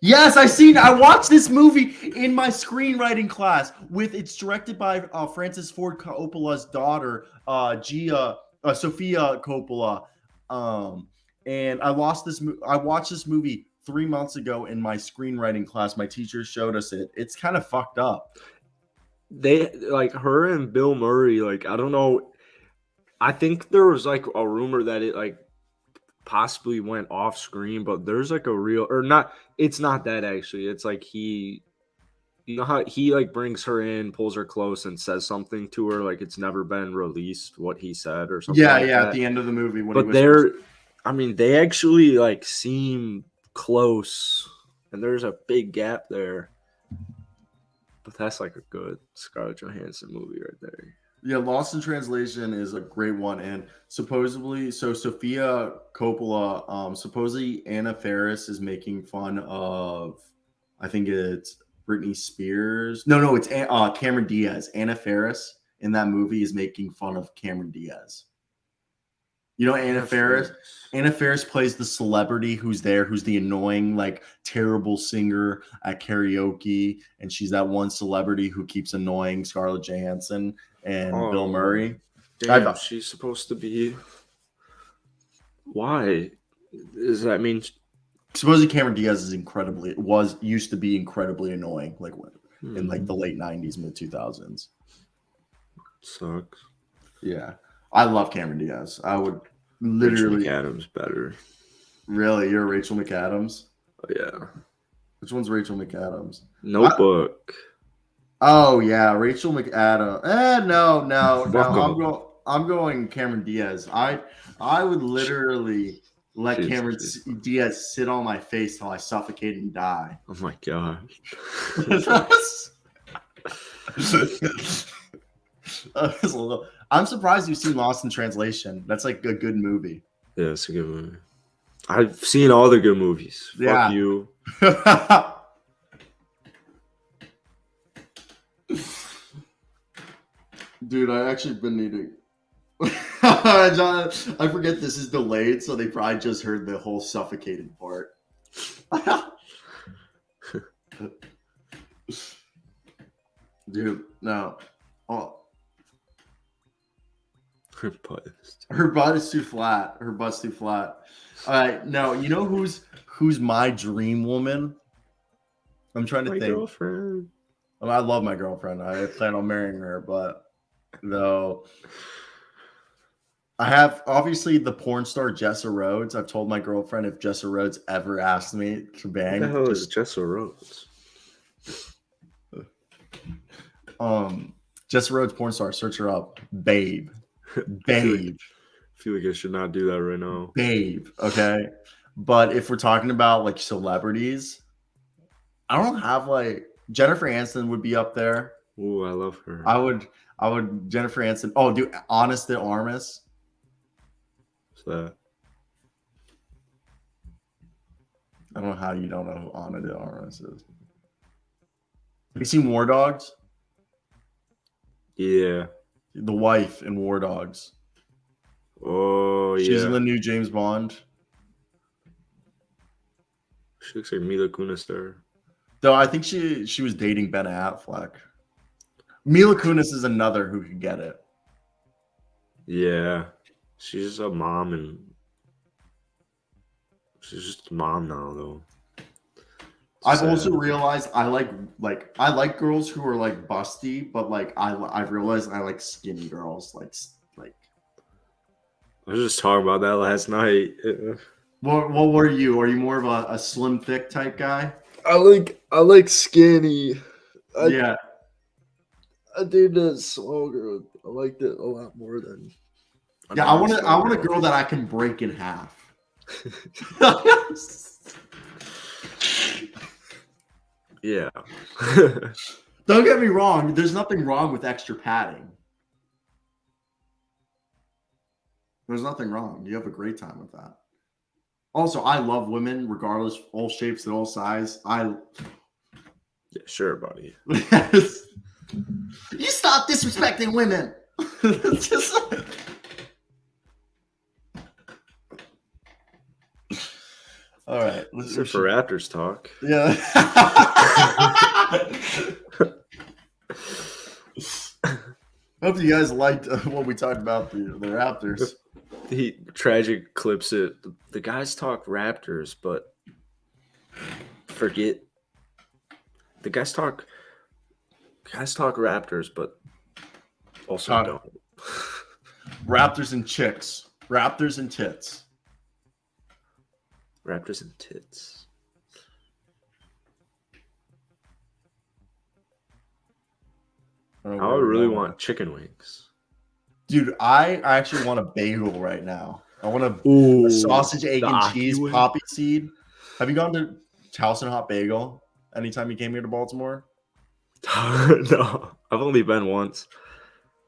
Yes, I watched this movie in my screenwriting class. It's directed by Francis Ford Coppola's daughter, Sophia Coppola. And I watched this movie 3 months ago in my screenwriting class. My teacher showed us it. It's kind of fucked up. They like her and Bill Murray. Like, I don't know. I think there was like a rumor that it like possibly went off screen, but there's like a real, or not. It's not that actually. It's like you know how he like brings her in, pulls her close, and says something to her, like it's never been released what he said or something like Yeah. At that. the end of the movie, when he But whispers. they actually like seem close, and there's a big gap there. But that's like a good Scarlett Johansson movie right there. Yeah, Lost in Translation is a great one, and supposedly, so Sophia Coppola, supposedly Anna Faris is making fun of, I think it's Britney Spears. No, it's Cameron Diaz. Anna Faris in that movie is making fun of Cameron Diaz. You know, Anna Faris. Anna Faris plays the celebrity who's there, who's the annoying, like terrible singer at karaoke, and she's that one celebrity who keeps annoying Scarlett Johansson and Bill Oh, Murray. damn! She's supposed to be. Why? Does that mean? Supposedly Cameron Diaz used to be incredibly annoying, like in like the late 90s, mid 2000s. Sucks. Yeah, I love Cameron Diaz. I would literally. Rachel McAdams better. Really, you're Rachel McAdams? Oh yeah. Which one's Rachel McAdams? Notebook. Oh yeah, Rachel McAdams. Fuck No. I'm going Cameron Diaz. I would literally let Cameron Diaz sit on my face till I suffocate and die. Oh my god. I'm surprised you've seen Lost in Translation. That's like a good movie. Yeah, it's a good movie. I've seen all the good movies. Yeah. Fuck you. Dude, I actually been needing. John, I forget this is delayed, so they probably just heard the whole suffocating part. Dude, no. Oh. Her butt is too flat. Her butt's too flat. All right, no. You know who's my dream woman? I'm trying to think. Girlfriend. I love my girlfriend. I plan on marrying her, but though I have obviously the porn star Jessa Rhodes. I've told my girlfriend if Jessa Rhodes ever asked me to bang. What the hell is Jessa Rhodes? Jessa Rhodes porn star. Search her up. Babe. Babe. I feel like I should not do that right now. Babe. Okay. But if we're talking about like celebrities, I don't have like Jennifer Aniston would be up there. Ooh, I love her. I would Jennifer Aniston. Oh, dude, Honest de Armas. What's that? I don't know how you don't know who Ana de Armas is. Have you seen War Dogs? Yeah. The wife in War Dogs. Oh, yeah. She's in the new James Bond. She looks like Mila Kunis there. Though I think she was dating Ben Affleck. Mila Kunis is another who could get it. Yeah. She's a mom and she's just a mom now though. I've also realized I like girls who are like busty, but like I've realized I like skinny girls. Like I was just talking about that last night. What were you? Are you more of a slim thick type guy? I like skinny. Yeah. I did the small girl. I liked it a lot more than. Yeah, I want a girl that I can break in half. Yeah. Don't get me wrong. There's nothing wrong with extra padding. There's nothing wrong. You have a great time with that. Also, I love women, regardless, all shapes and all size. Yeah, sure, buddy. You stop disrespecting women. All right. Let's for Raptors talk. Yeah. Hope you guys liked what we talked about the Raptors. He tragic clips it. The guys talk Raptors, but forget the guys talk Raptors, but also don't. Raptors and chicks. Raptors and tits. Raptors and tits. I really want chicken wings. Dude, I actually want a bagel right now. I want a sausage, egg, and cheese poppy seed. Have you gone to Towson Hot Bagel anytime you came here to Baltimore? No, I've only been once,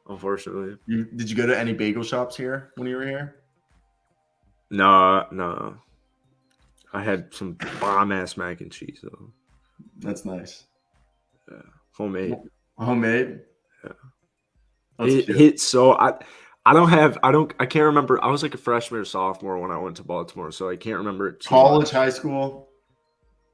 unfortunately. Did you go to any bagel shops here when you were here? No. I had some bomb-ass mac and cheese, though. That's nice. Yeah. Homemade? Homemade? Yeah. It hit so... I can't remember. I was like a freshman or sophomore when I went to Baltimore, so I can't remember it too College, much high school.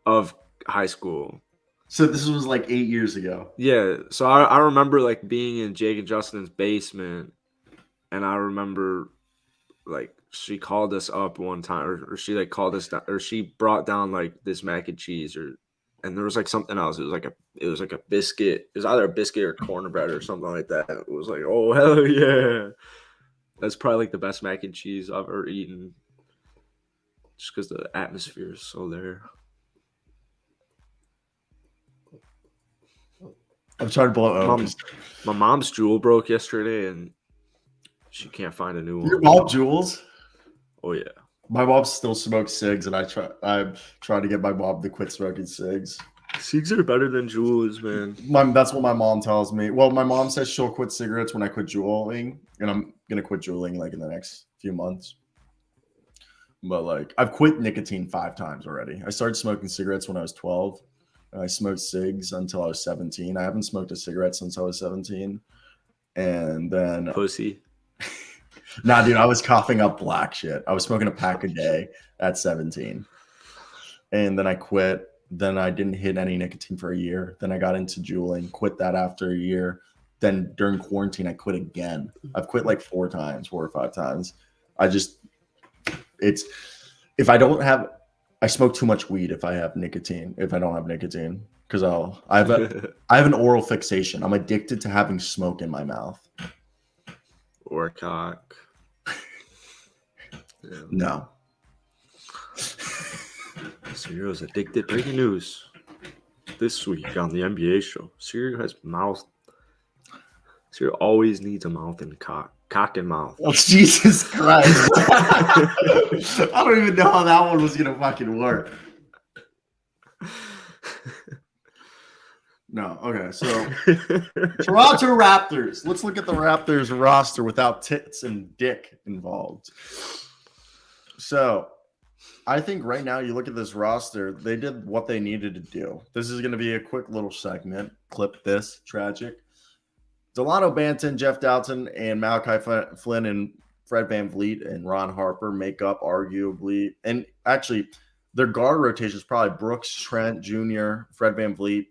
of high school. So this was like 8 years ago. Yeah, so I remember like being in Jake and Justin's basement, and I remember like she called us up one time, or she like called us down, or she brought down like this mac and cheese, and there was like something else. It was like a biscuit. It was either a biscuit or cornbread or something like that. It was like, oh hell yeah, that's probably like the best mac and cheese I've ever eaten, just because the atmosphere is so there. I'm trying to blow up. My mom's jewel broke yesterday, and she can't find a new Your one. mom Jules? Oh yeah. My mom still smokes cigs, and I'm trying to get my mom to quit smoking cigs. Cigs are better than jewels, man. That's what my mom tells me. Well, my mom says she'll quit cigarettes when I quit juuling, and I'm gonna quit juuling like in the next few months. But like, I've quit nicotine 5 times already. I started smoking cigarettes when I was 12. And I smoked cigs until I was 17. I haven't smoked a cigarette since I was 17. And then Pussy. Nah, dude, I was coughing up black shit. I was smoking a pack a day at 17. And then I quit. Then I didn't hit any nicotine for a year. Then I got into juuling, quit that after a year. Then during quarantine, I quit again. I've quit like 4 or 5 times. If I don't have, I smoke too much weed if I have nicotine, if I don't have nicotine. Because I have an oral fixation. I'm addicted to having smoke in my mouth. Or cock. Yeah. No. Serio's addicted. Breaking news this week on the NBA show. Serio has mouth. Serio always needs a mouth and cock and mouth. Oh, Jesus Christ. I don't even know how that one was going to fucking work. No. Okay. So Toronto Raptors. Let's look at the Raptors roster without tits and dick involved. So I think right now you look at this roster, they did what they needed to do. This is going to be a quick little segment. Clip this. Tragic. Delano Banton, Jeff Dalton, and Malachi Flynn and Fred VanVleet and Ron Harper make up arguably. And actually, their guard rotation is probably Brooks, Trent Jr., Fred VanVleet,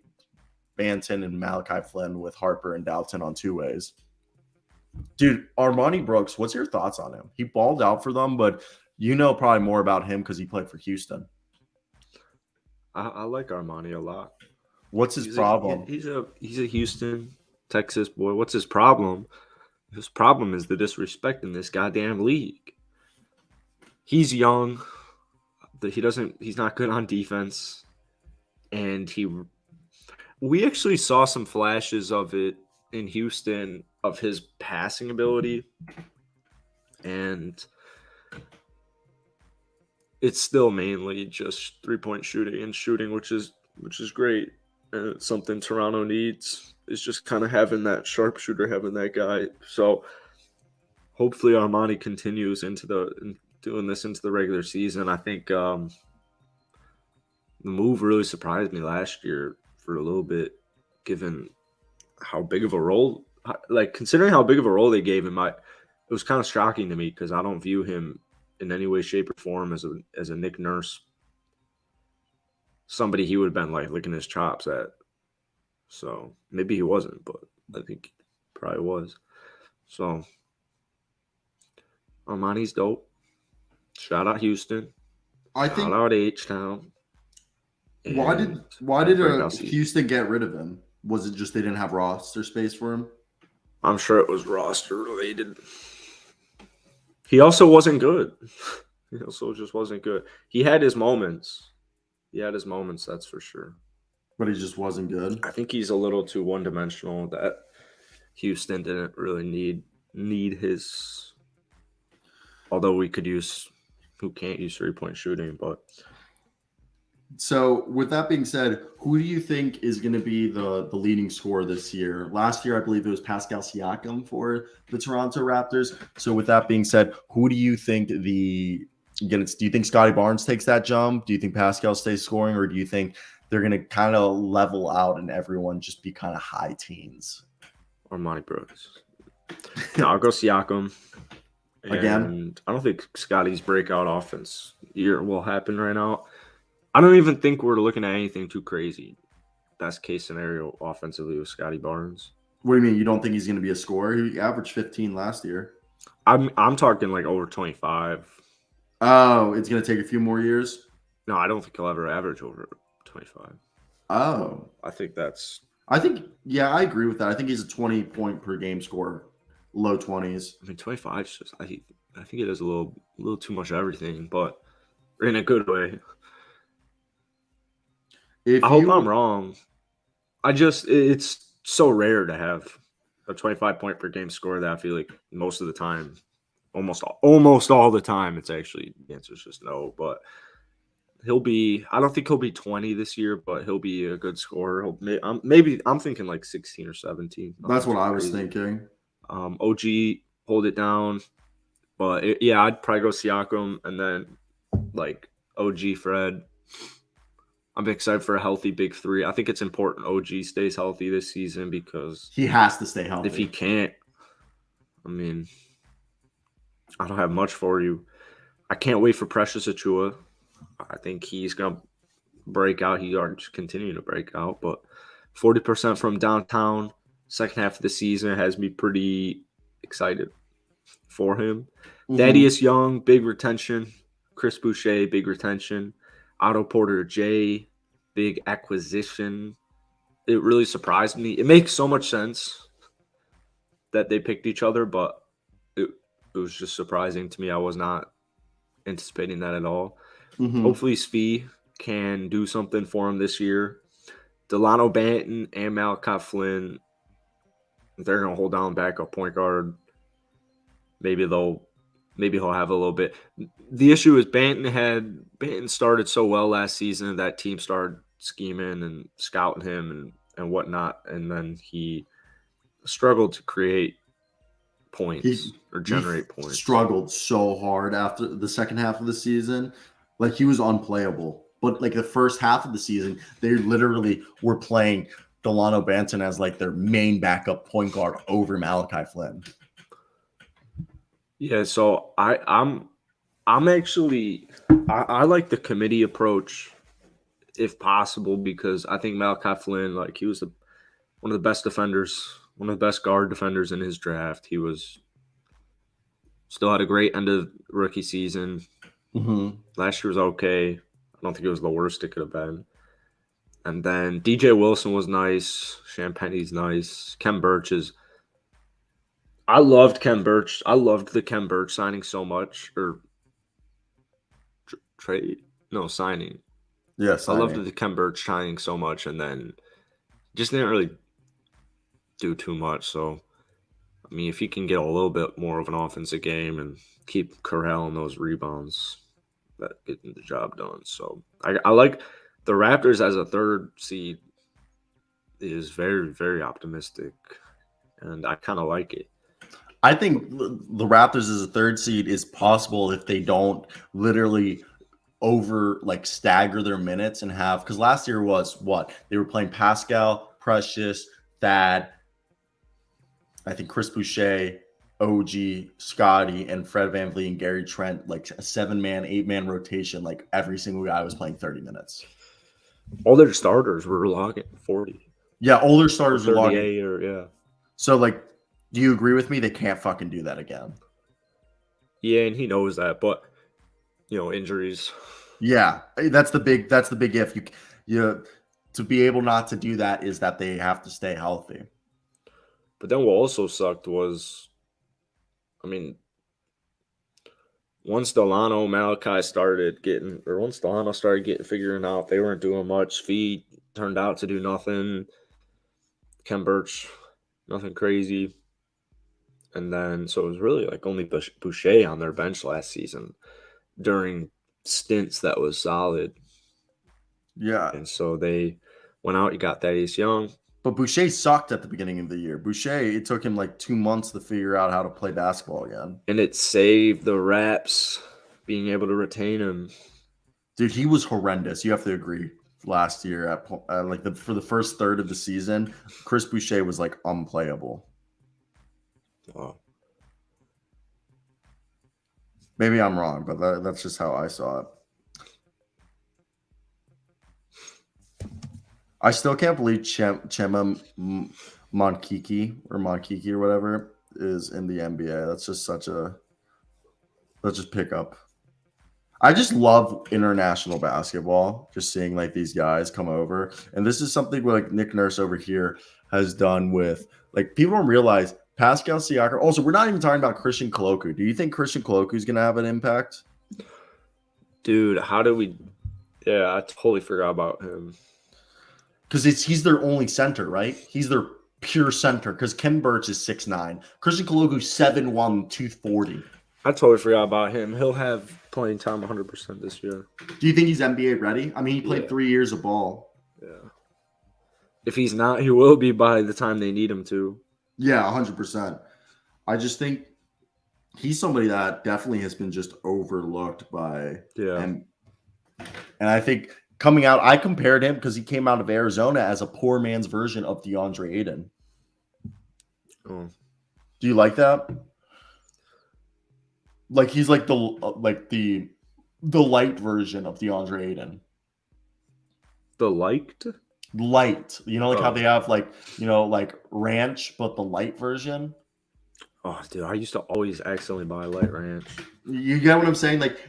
Banton, and Malachi Flynn with Harper and Dalton on 2 ways. Dude, Armani Brooks, what's your thoughts on him? He balled out for them, but you know probably more about him because he played for Houston. I like Armani a lot. What's his problem? He's a Houston, Texas boy. What's his problem? His problem is the disrespect in this goddamn league. He's young. He's not good on defense. And we actually saw some flashes of it in Houston of his passing ability. And it's still mainly just 3-point shooting, which is great. And it's something Toronto needs. Is just kind of having that sharpshooter, having that guy. So hopefully Armani continues doing this into the regular season. I think the move really surprised me last year for a little bit, given how big of a role, considering how big of a role they gave him. It was kind of shocking to me because I don't view him in any way, shape, or form as a Nick Nurse, somebody he would have been like licking his chops at. So maybe he wasn't, but I think he probably was. So Armani's dope. Shout out Houston. Shout out H-Town. Why did Houston get rid of him? Was it just they didn't have roster space for him? I'm sure it was roster related. He also wasn't good. He also just wasn't good. He had his moments. That's for sure. But he just wasn't good. I think he's a little too one-dimensional. That Houston didn't really need his. Although we could use, who can't use 3-point shooting, but. So with that being said, who do you think is going to be the leading scorer this year? Last year, I believe it was Pascal Siakam for the Toronto Raptors. So with that being said, who do you think do you think Scotty Barnes takes that jump? Do you think Pascal stays scoring, or do you think they're going to kind of level out and everyone just be kind of high teens? Armani Brooks. No, I'll go Siakam. Again, And I don't think Scotty's breakout offense year will happen right now. I don't even think we're looking at anything too crazy. Best case scenario offensively with Scotty Barnes. what do you mean? You don't think he's going to be a scorer? He averaged 15 last year. I'm talking like over 25. Oh, it's going to take a few more years. No, I don't think he'll ever average over 25. Oh, I think that's I think, yeah, I agree with that. I think he's a 20-point per game scorer, low 20s. I mean 25 is just I think it is a little too much of everything, but in a good way. I If hope I'm you, wrong. It's so rare to have a 25 point per game score that I feel like most of the time, almost all the time, it's actually the answer is just no. But I don't think he'll be 20 this year, but he'll be a good scorer. Maybe I'm thinking like 16 or 17. that's Nothing what too I was crazy. thinking. OG hold it down, but yeah, I'd probably go Siakam and then like OG Fred. I'm excited for a healthy big three. I think it's important OG stays healthy this season because He has to stay if he healthy. can't, I mean, I don't have much for you. I can't wait for Precious Achua. I think he's gonna break out. He are just continuing to break out, but 40% from downtown, second half of the season has me pretty excited for him. Mm-hmm. Thaddeus Young, big retention. Chris Boucher, big retention. Otto Porter J, big acquisition. It really surprised me. It makes so much sense that they picked each other, but it, it was just surprising to me. I was not anticipating that at all. Mm-hmm. Hopefully, Svi can do something for him this year. Delano Banton and Malachi Flynn, they're gonna hold down backup point guard. Maybe he'll have a little bit. The issue is Banton started so well last season that team started scheming and scouting him and whatnot, and then he struggled to create He points or he generate points. struggled so hard after the second half of the season. Like he was unplayable. But like the first half of the season, they literally were playing Delano Banton as like their main backup point guard over Malachi Flynn. Yeah, so I'm actually I like the committee approach if possible because I think Malachi Flynn like he was one of the best defenders, one of the best guard defenders in his draft. He was still had a great end of rookie season. Mm-hmm. Last year was okay. I don't think it was the worst it could have been. And then DJ Wilson was nice. Champagne's nice. Ken Birch is. I loved Ken Birch. I loved the Ken Birch signing so much. Or trade? No, signing. Yes, I I loved mean. the Ken Birch signing so much, and then just didn't really do too much. So, I mean, if he can get a little bit more of an offensive game and keep corralling those rebounds, that getting the job done. So, I like the Raptors as a third seed is very, very optimistic, and I kind of like it. I think the Raptors as a third seed is possible if they don't literally over like stagger their minutes and have because last year was what they were playing Pascal, Precious, Thad, I think Chris Boucher, OG, Scotty, and Fred VanVleet and Gary Trent, like a 7-man, 8-man rotation. Like every single guy was playing 30 minutes. All their starters were logging 40 Yeah, older or starters are logging. 38 or yeah. So, like, do you agree with me? They can't fucking do that again. Yeah, and he knows that, but injuries. Yeah, that's the big if you to be able not to do that is that they have to stay healthy. But then what also sucked was, I mean, once Delano started getting figuring out they weren't doing much. Fee turned out to do nothing. Ken Birch, nothing crazy. And then so it was really like only Boucher on their bench last season during stints that was solid. Yeah, And so they went out. You got Thaddeus Young. but Boucher sucked at the beginning of the year. Boucher, it took him like 2 months to figure out how to play basketball again. And it saved the Raps being able to retain him. Dude, he was horrendous. You have to agree. Last year, for the first third of the season, Chris Boucher was like unplayable. Oh, Maybe I'm wrong, but that's just how I saw it. I still can't believe Chema Monkiki or whatever is in the NBA. That's just let's just pick up. I just love international basketball, just seeing like these guys come over. And this is something like Nick Nurse over here has done with like people don't realize Pascal Siakam. Also, we're not even talking about Christian Colocu. Do you think Christian Colocu is going to have an impact? dude, how do we? Yeah, I totally forgot about him. Because he's their only center, right? He's their pure center. Because Ken Burch is 6'9", Christian Colocu 7'1", 240. I totally forgot about him. He'll have playing time 100% this year. Do you think he's NBA ready? I mean, he played Yeah. 3 years of ball. Yeah. If he's not, he will be by the time they need him to. Yeah, 100%. I just think he's somebody that definitely has been just overlooked by and I think coming out, I compared him because he came out of Arizona as a poor man's version of DeAndre Ayton. Oh. Do you like that? Like he's like the light version of DeAndre Ayton. The liked? Light. You know, like how they have like, you know, like ranch, but the light version. Oh, dude, I used to always accidentally buy light ranch. You get what I'm saying? Like,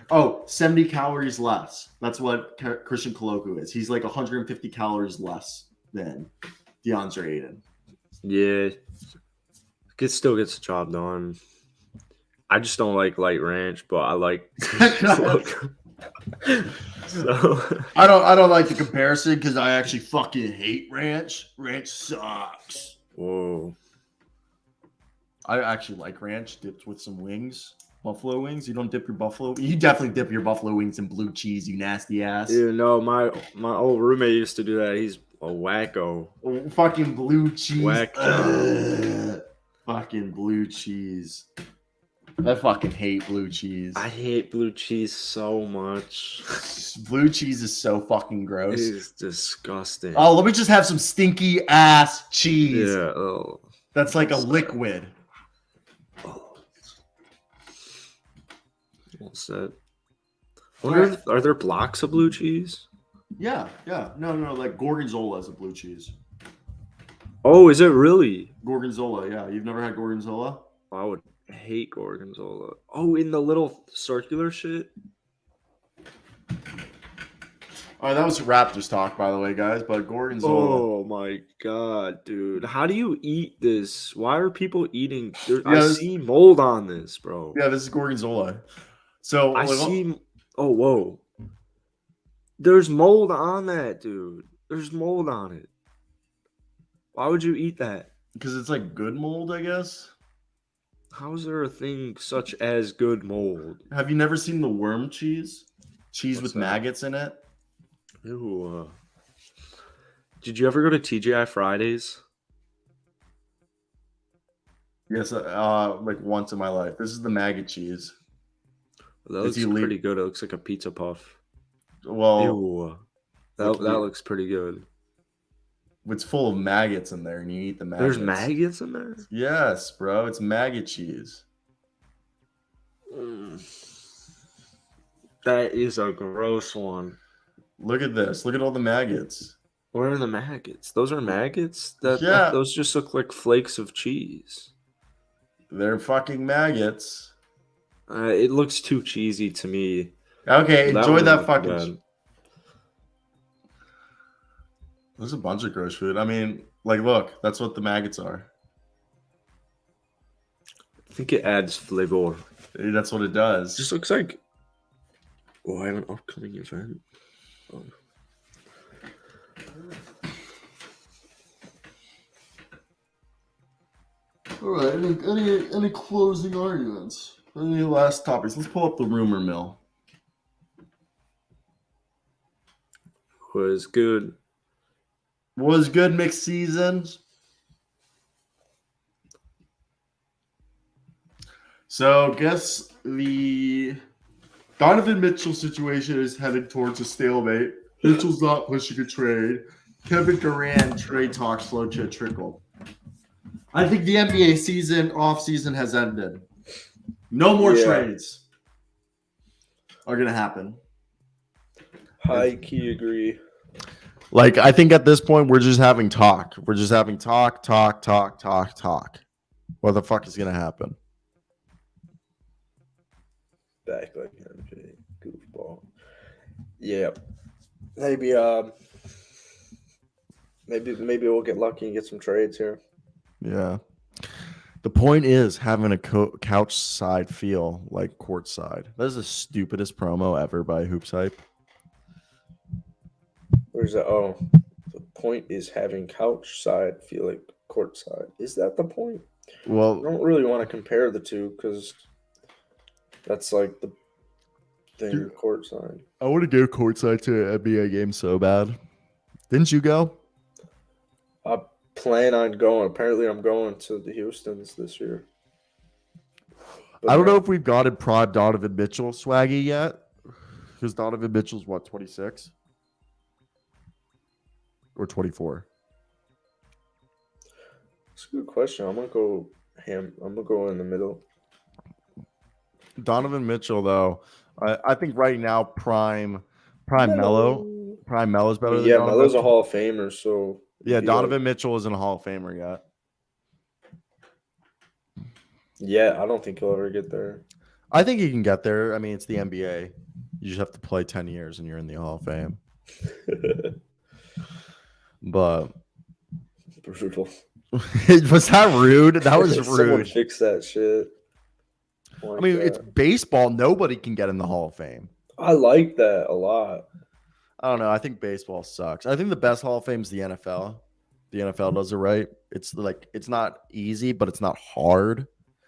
70 calories less. That's what Christian Colocu is. He's like 150 calories less than DeAndre Ayton. Yeah. Still gets the job done. I just don't like light ranch, but I like Colocu. So I don't like the comparison because I actually fucking hate ranch. Ranch sucks. Whoa. I actually like ranch dipped with some wings. Buffalo wings. You don't dip your buffalo. You definitely dip your buffalo wings in blue cheese, you nasty ass. Dude, no, my old roommate used to do that. He's a wacko. Fucking blue cheese. Wacko. Fucking blue cheese. I fucking hate blue cheese. I hate blue cheese so much. Blue cheese is so fucking gross. It is disgusting. Oh, let me just have some stinky ass cheese. Yeah. Oh. That's like a liquid. All set. Are there blocks of blue cheese? Yeah. No, like Gorgonzola is a blue cheese. Oh, is it really? Gorgonzola, yeah. You've never had Gorgonzola? I would hate Gorgonzola. Oh, in the little circular shit? All right, that was Raptors talk, by the way, guys, but Gorgonzola. Oh, my God, dude. How do you eat this? Why are people eating? I see mold on this, bro. Yeah, this is Gorgonzola. So I see. Oh, whoa. There's mold on that, dude. There's mold on it. Why would you eat that? Because it's like good mold, I guess. How is there a thing such as good mold? Have you never seen the worm cheese? Cheese with maggots in it? Ew. Did you ever go to TGI Fridays? Yes, like once in my life. This is the maggot cheese. That looks pretty good. It looks like a pizza puff. Well, ew. That looks pretty good. It's full of maggots in there, and you eat the maggots. There's maggots in there? Yes, bro. It's maggot cheese. That is a gross one. Look at this. Look at all the maggots. Where are the maggots? Those are maggots? Yeah. Those just look like flakes of cheese. They're fucking maggots. It looks too cheesy to me. Okay, enjoy that fucking... Bad. There's a bunch of gross food. I mean, like, look, that's what the maggots are. I think it adds flavor. That's what it does. It just looks like... Oh, I have an upcoming event. Oh. All right, any closing arguments? Any last topics? Let's pull up the rumor mill. Was good. Was good mixed seasons. So, guess the Donovan Mitchell situation is headed towards a stalemate. Mitchell's not pushing a trade. Kevin Durant trade talks slow to trickle. I think the NBA off season has ended. No more trades are gonna happen. High key agree. Like, I think at this point we're just having talk. We're just having talk. What the fuck is gonna happen? Back like MJ, goofball. Yeah, maybe maybe we'll get lucky and get some trades here. Yeah. The point is having a couch side feel like court side. That is the stupidest promo ever by Hoops Hype. Where's that? Oh, the point is having couch side feel like court side. Is that the point? Well, I don't really want to compare the two because that's like the thing court side. I want to go courtside to an NBA game so bad. Didn't you go? I plan on going. Apparently, I'm going to the Houston's this year. But I don't know if we've got it prime Donovan Mitchell swaggy yet. Because Donovan Mitchell's what, 26? Or 24? That's a good question. I'm gonna go in the middle. Donovan Mitchell, though, I think right now prime Melo. Prime Melo's better than Donovan. Melo's a Hall of Famer, so yeah, Donovan Mitchell isn't a Hall of Famer yet. Yeah, I don't think he'll ever get there. I think he can get there. I mean, it's the NBA. You just have to play 10 years and you're in the Hall of Fame. But brutal. Was that rude? That was rude. Someone fix that shit. I mean, it's baseball. Nobody can get in the Hall of Fame. I like that a lot. I don't know. I think baseball sucks. I think the best Hall of Fame is the NFL. The NFL does it right. It's like, it's not easy, but it's not hard.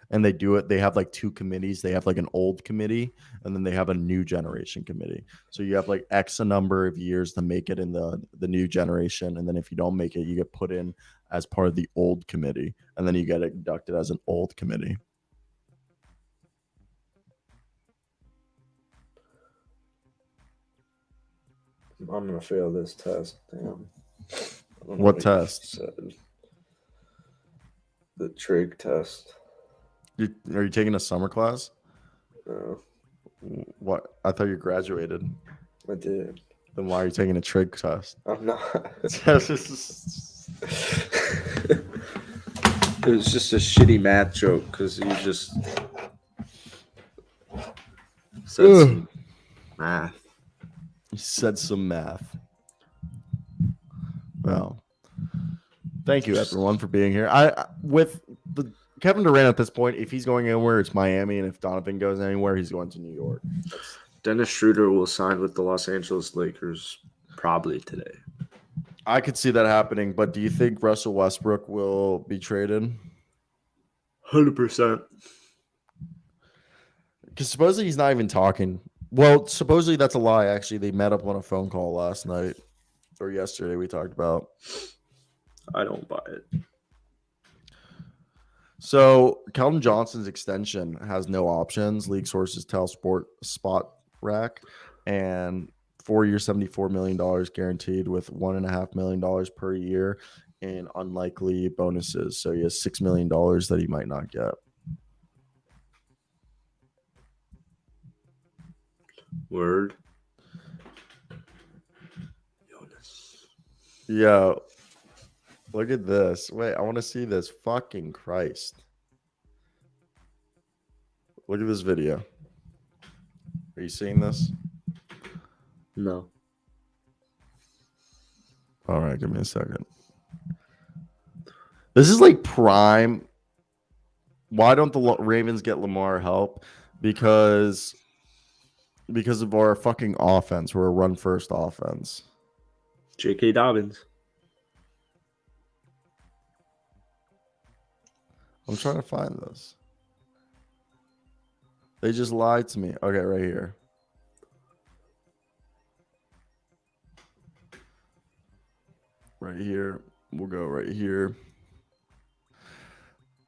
And they do it. They have like two committees. They have like an old committee, and then they have a new generation committee. So you have like X a number of years to make it in the new generation. And then if you don't make it, you get put in as part of the old committee. And then you get inducted as an old committee. I'm gonna fail this test. Damn. What test? The trig test. Are you taking a summer class? No. What? I thought you graduated. I did. Then why are you taking a trig test? I'm not. It was just a shitty math joke because you just said some math. You said some math. Well, thank you everyone for being here. With the Kevin Durant at this point, if he's going anywhere, it's Miami, and if Donovan goes anywhere, he's going to New York. Dennis Schroeder will sign with the Los Angeles Lakers probably today. I could see that happening, but do you think Russell Westbrook will be traded? 100%. Because supposedly he's not even talking. Well, supposedly that's a lie, actually. They met up on a phone call last night or yesterday we talked about. I don't buy it. So Keldon Johnson's extension has no options. League sources tell Spot Rack, and 4 years, $74 million guaranteed with $1.5 million per year in unlikely bonuses. So he has $6 million that he might not get. Word. Yo, look at this. Wait, I want to see this. Fucking Christ. Look at this video. Are you seeing this? No. All right, give me a second. This is like prime. Why don't the Ravens get Lamar help? Because of our fucking offense. We're a run-first offense. J.K. Dobbins. I'm trying to find this. They just lied to me. Okay, right here. Right here. We'll go right here.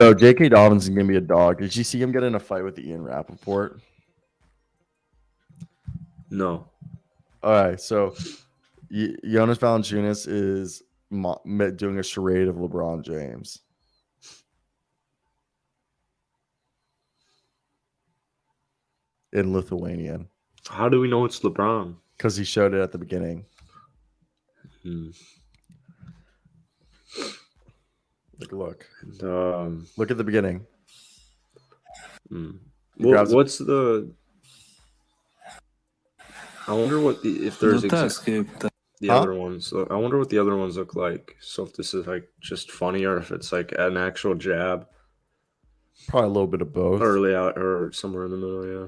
So J.K. Dobbins is going to be a dog. Did you see him get in a fight with Ian Rappaport? No. All right, so Jonas Valanciunas is doing a charade of LeBron James. in Lithuanian How do we know it's LeBron? because he showed it at the beginning. Hmm. Look. And, Look at the beginning. what's the? I wonder what if there's the other ones. I wonder what the other ones look like. So if this is like just funny or if it's like an actual jab. Probably a little bit of both. Early out or somewhere in the middle, yeah.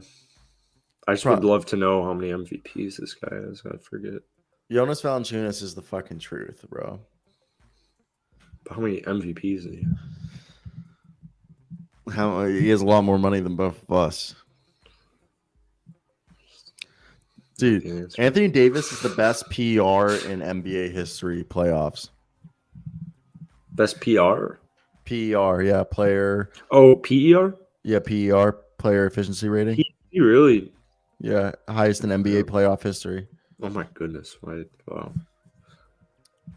I just would love to know how many MVPs this guy has. I forget. Jonas Valanciunas is the fucking truth, bro. How many MVPs is he? He has a lot more money than both of us. Dude, Anthony Davis is the best PR in NBA history playoffs. Best PR? PER, yeah, player. Oh, PER? Yeah, PER, player efficiency rating. He really? Yeah, highest in NBA playoff history. Oh my goodness! Wow.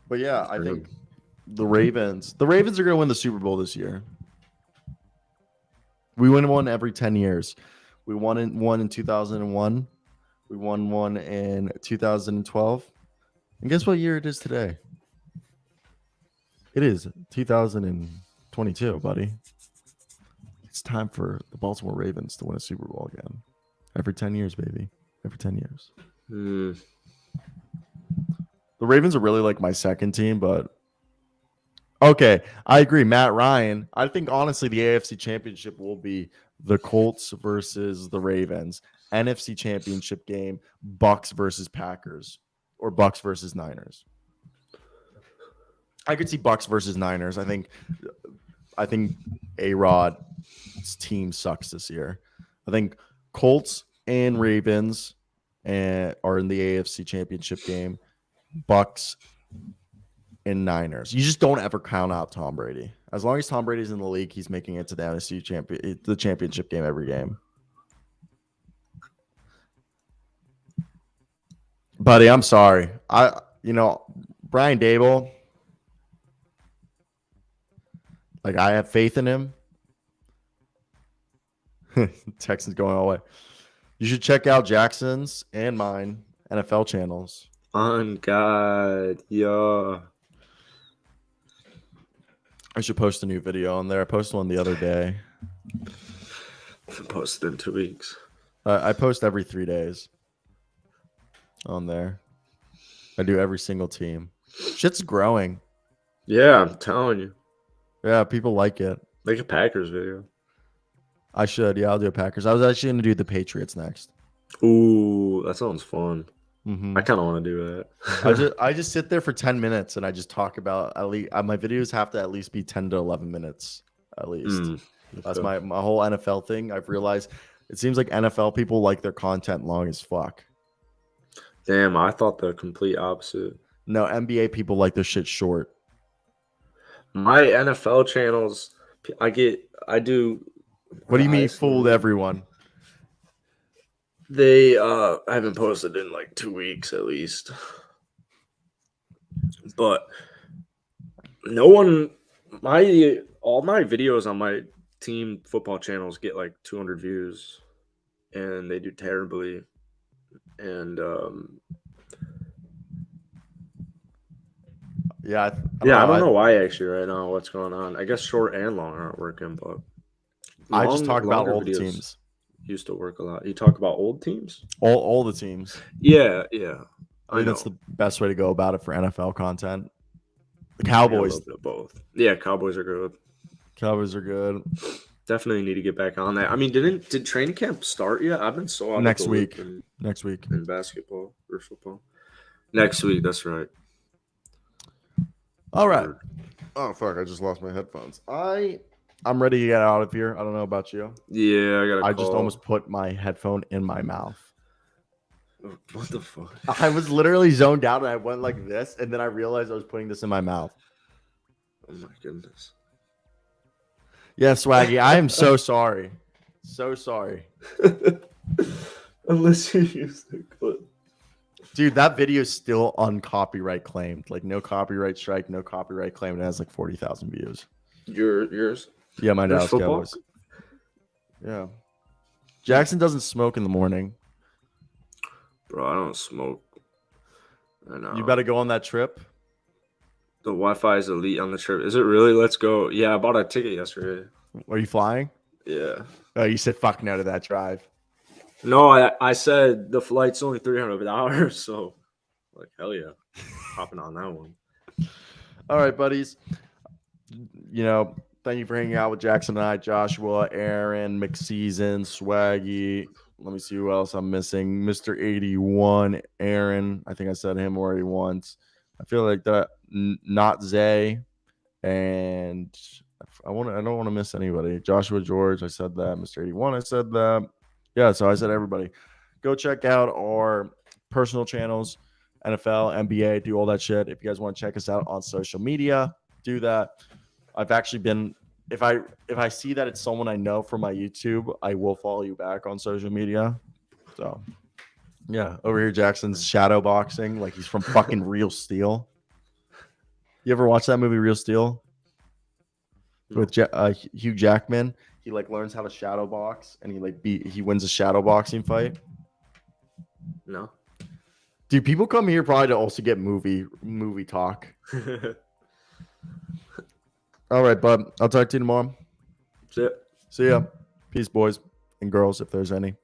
But yeah, I think the Ravens are going to win the Super Bowl this year. We win one every 10 years. We won one in 2001. We won one in 2012. And guess what year it is today? It is 2022, buddy. It's time for the Baltimore Ravens to win a Super Bowl again. Every 10 years, baby. Every 10 years. The Ravens are really like my second team, but okay, I agree. Matt Ryan. I think honestly the AFC Championship will be the Colts versus the Ravens. NFC Championship game, Bucks versus Packers, or Bucks versus Niners. I could see Bucks versus Niners. I think A-Rod's team sucks this year. I think Colts and Ravens are in the AFC Championship game. Bucks and Niners. You just don't ever count out Tom Brady. As long as Tom Brady's in the league, he's making it to the championship game every game. Buddy, I'm sorry. Brian Dable, like I have faith in him. Texans going all the way. You should check out Jackson's and mine NFL channels. On God, yeah. I should post a new video on there. I posted one the other day. I posted in 2 weeks. I post every 3 days on there. I do every single team. Shit's growing. Yeah, I'm telling you. Yeah, people like it. Make a Packers video. I should. Yeah, I'll do a Packers. I was actually going to do the Patriots next. Ooh, that sounds fun. Mm-hmm. I kind of want to do that. I just sit there for 10 minutes and I just talk about at least my videos have to at least be 10 to 11 minutes at least. That's my whole NFL thing. I've realized it seems like NFL people like their content long as fuck. Damn, I thought the complete opposite. No, NBA people like their shit short. My NFL channels, I do. What do you mean fooled everyone? They I haven't posted in like 2 weeks at least. But no one all my videos on my team football channels get like 200 views and they do terribly. And I don't know why actually right now what's going on. I guess short and long aren't working, but I just talk about old teams. Used to work a lot. You talk about old teams? All the teams. Yeah. I think that's the best way to go about it for NFL content. The Cowboys. Yeah, both. Yeah, Cowboys are good. Cowboys are good. Definitely need to get back on that. I mean, did training camp start yet? I've been so out next of the week. Next week in basketball or football. Next week, that's right. All right. Oh fuck! I just lost my headphones. I'm ready to get out of here. I don't know about you. Yeah, I just almost put my headphone in my mouth. What the fuck? I was literally zoned out and I went like this, and then I realized I was putting this in my mouth. Oh my goodness. Yeah, Swaggy, I am so sorry. So sorry. Unless you use the clip. Dude, that video is still uncopyright claimed. Like no copyright strike, no copyright claim. It has like 40,000 views. Yours? Yeah, my Dallas Cowboys. Yeah. Jackson doesn't smoke in the morning. Bro, I don't smoke. And, You better go on that trip. the Wi-Fi is elite on the trip. Is it really? Let's go. Yeah, I bought a ticket yesterday. Are you flying? Yeah. Oh, you said fuck no to that drive. No, I said the flight's only $300, so like hell yeah, hopping on that one. All right, buddies. Thank you for hanging out with Jackson and I, Joshua, Aaron, McSeason, Swaggy. Let me see who else I'm missing. Mr. 81, Aaron. I think I said him already once. I feel like that. Not Zay, and I don't want to miss anybody. Joshua George, I said that. Mr. 81, I said that. Yeah, so I said everybody. Go check out our personal channels, NFL, NBA, do all that shit. If you guys want to check us out on social media, do that. I've actually been if I see that it's someone I know from my YouTube, I will follow you back on social media. So yeah, over here Jackson's shadow boxing like he's from fucking Real Steel. You ever watch that movie Real Steel? No. With Hugh Jackman? He like learns how to shadow box and he wins a shadow boxing fight. No. Dude, people come here probably to also get movie talk. All right, bud. I'll talk to you tomorrow. That's it. See ya. Peace, boys and girls, if there's any.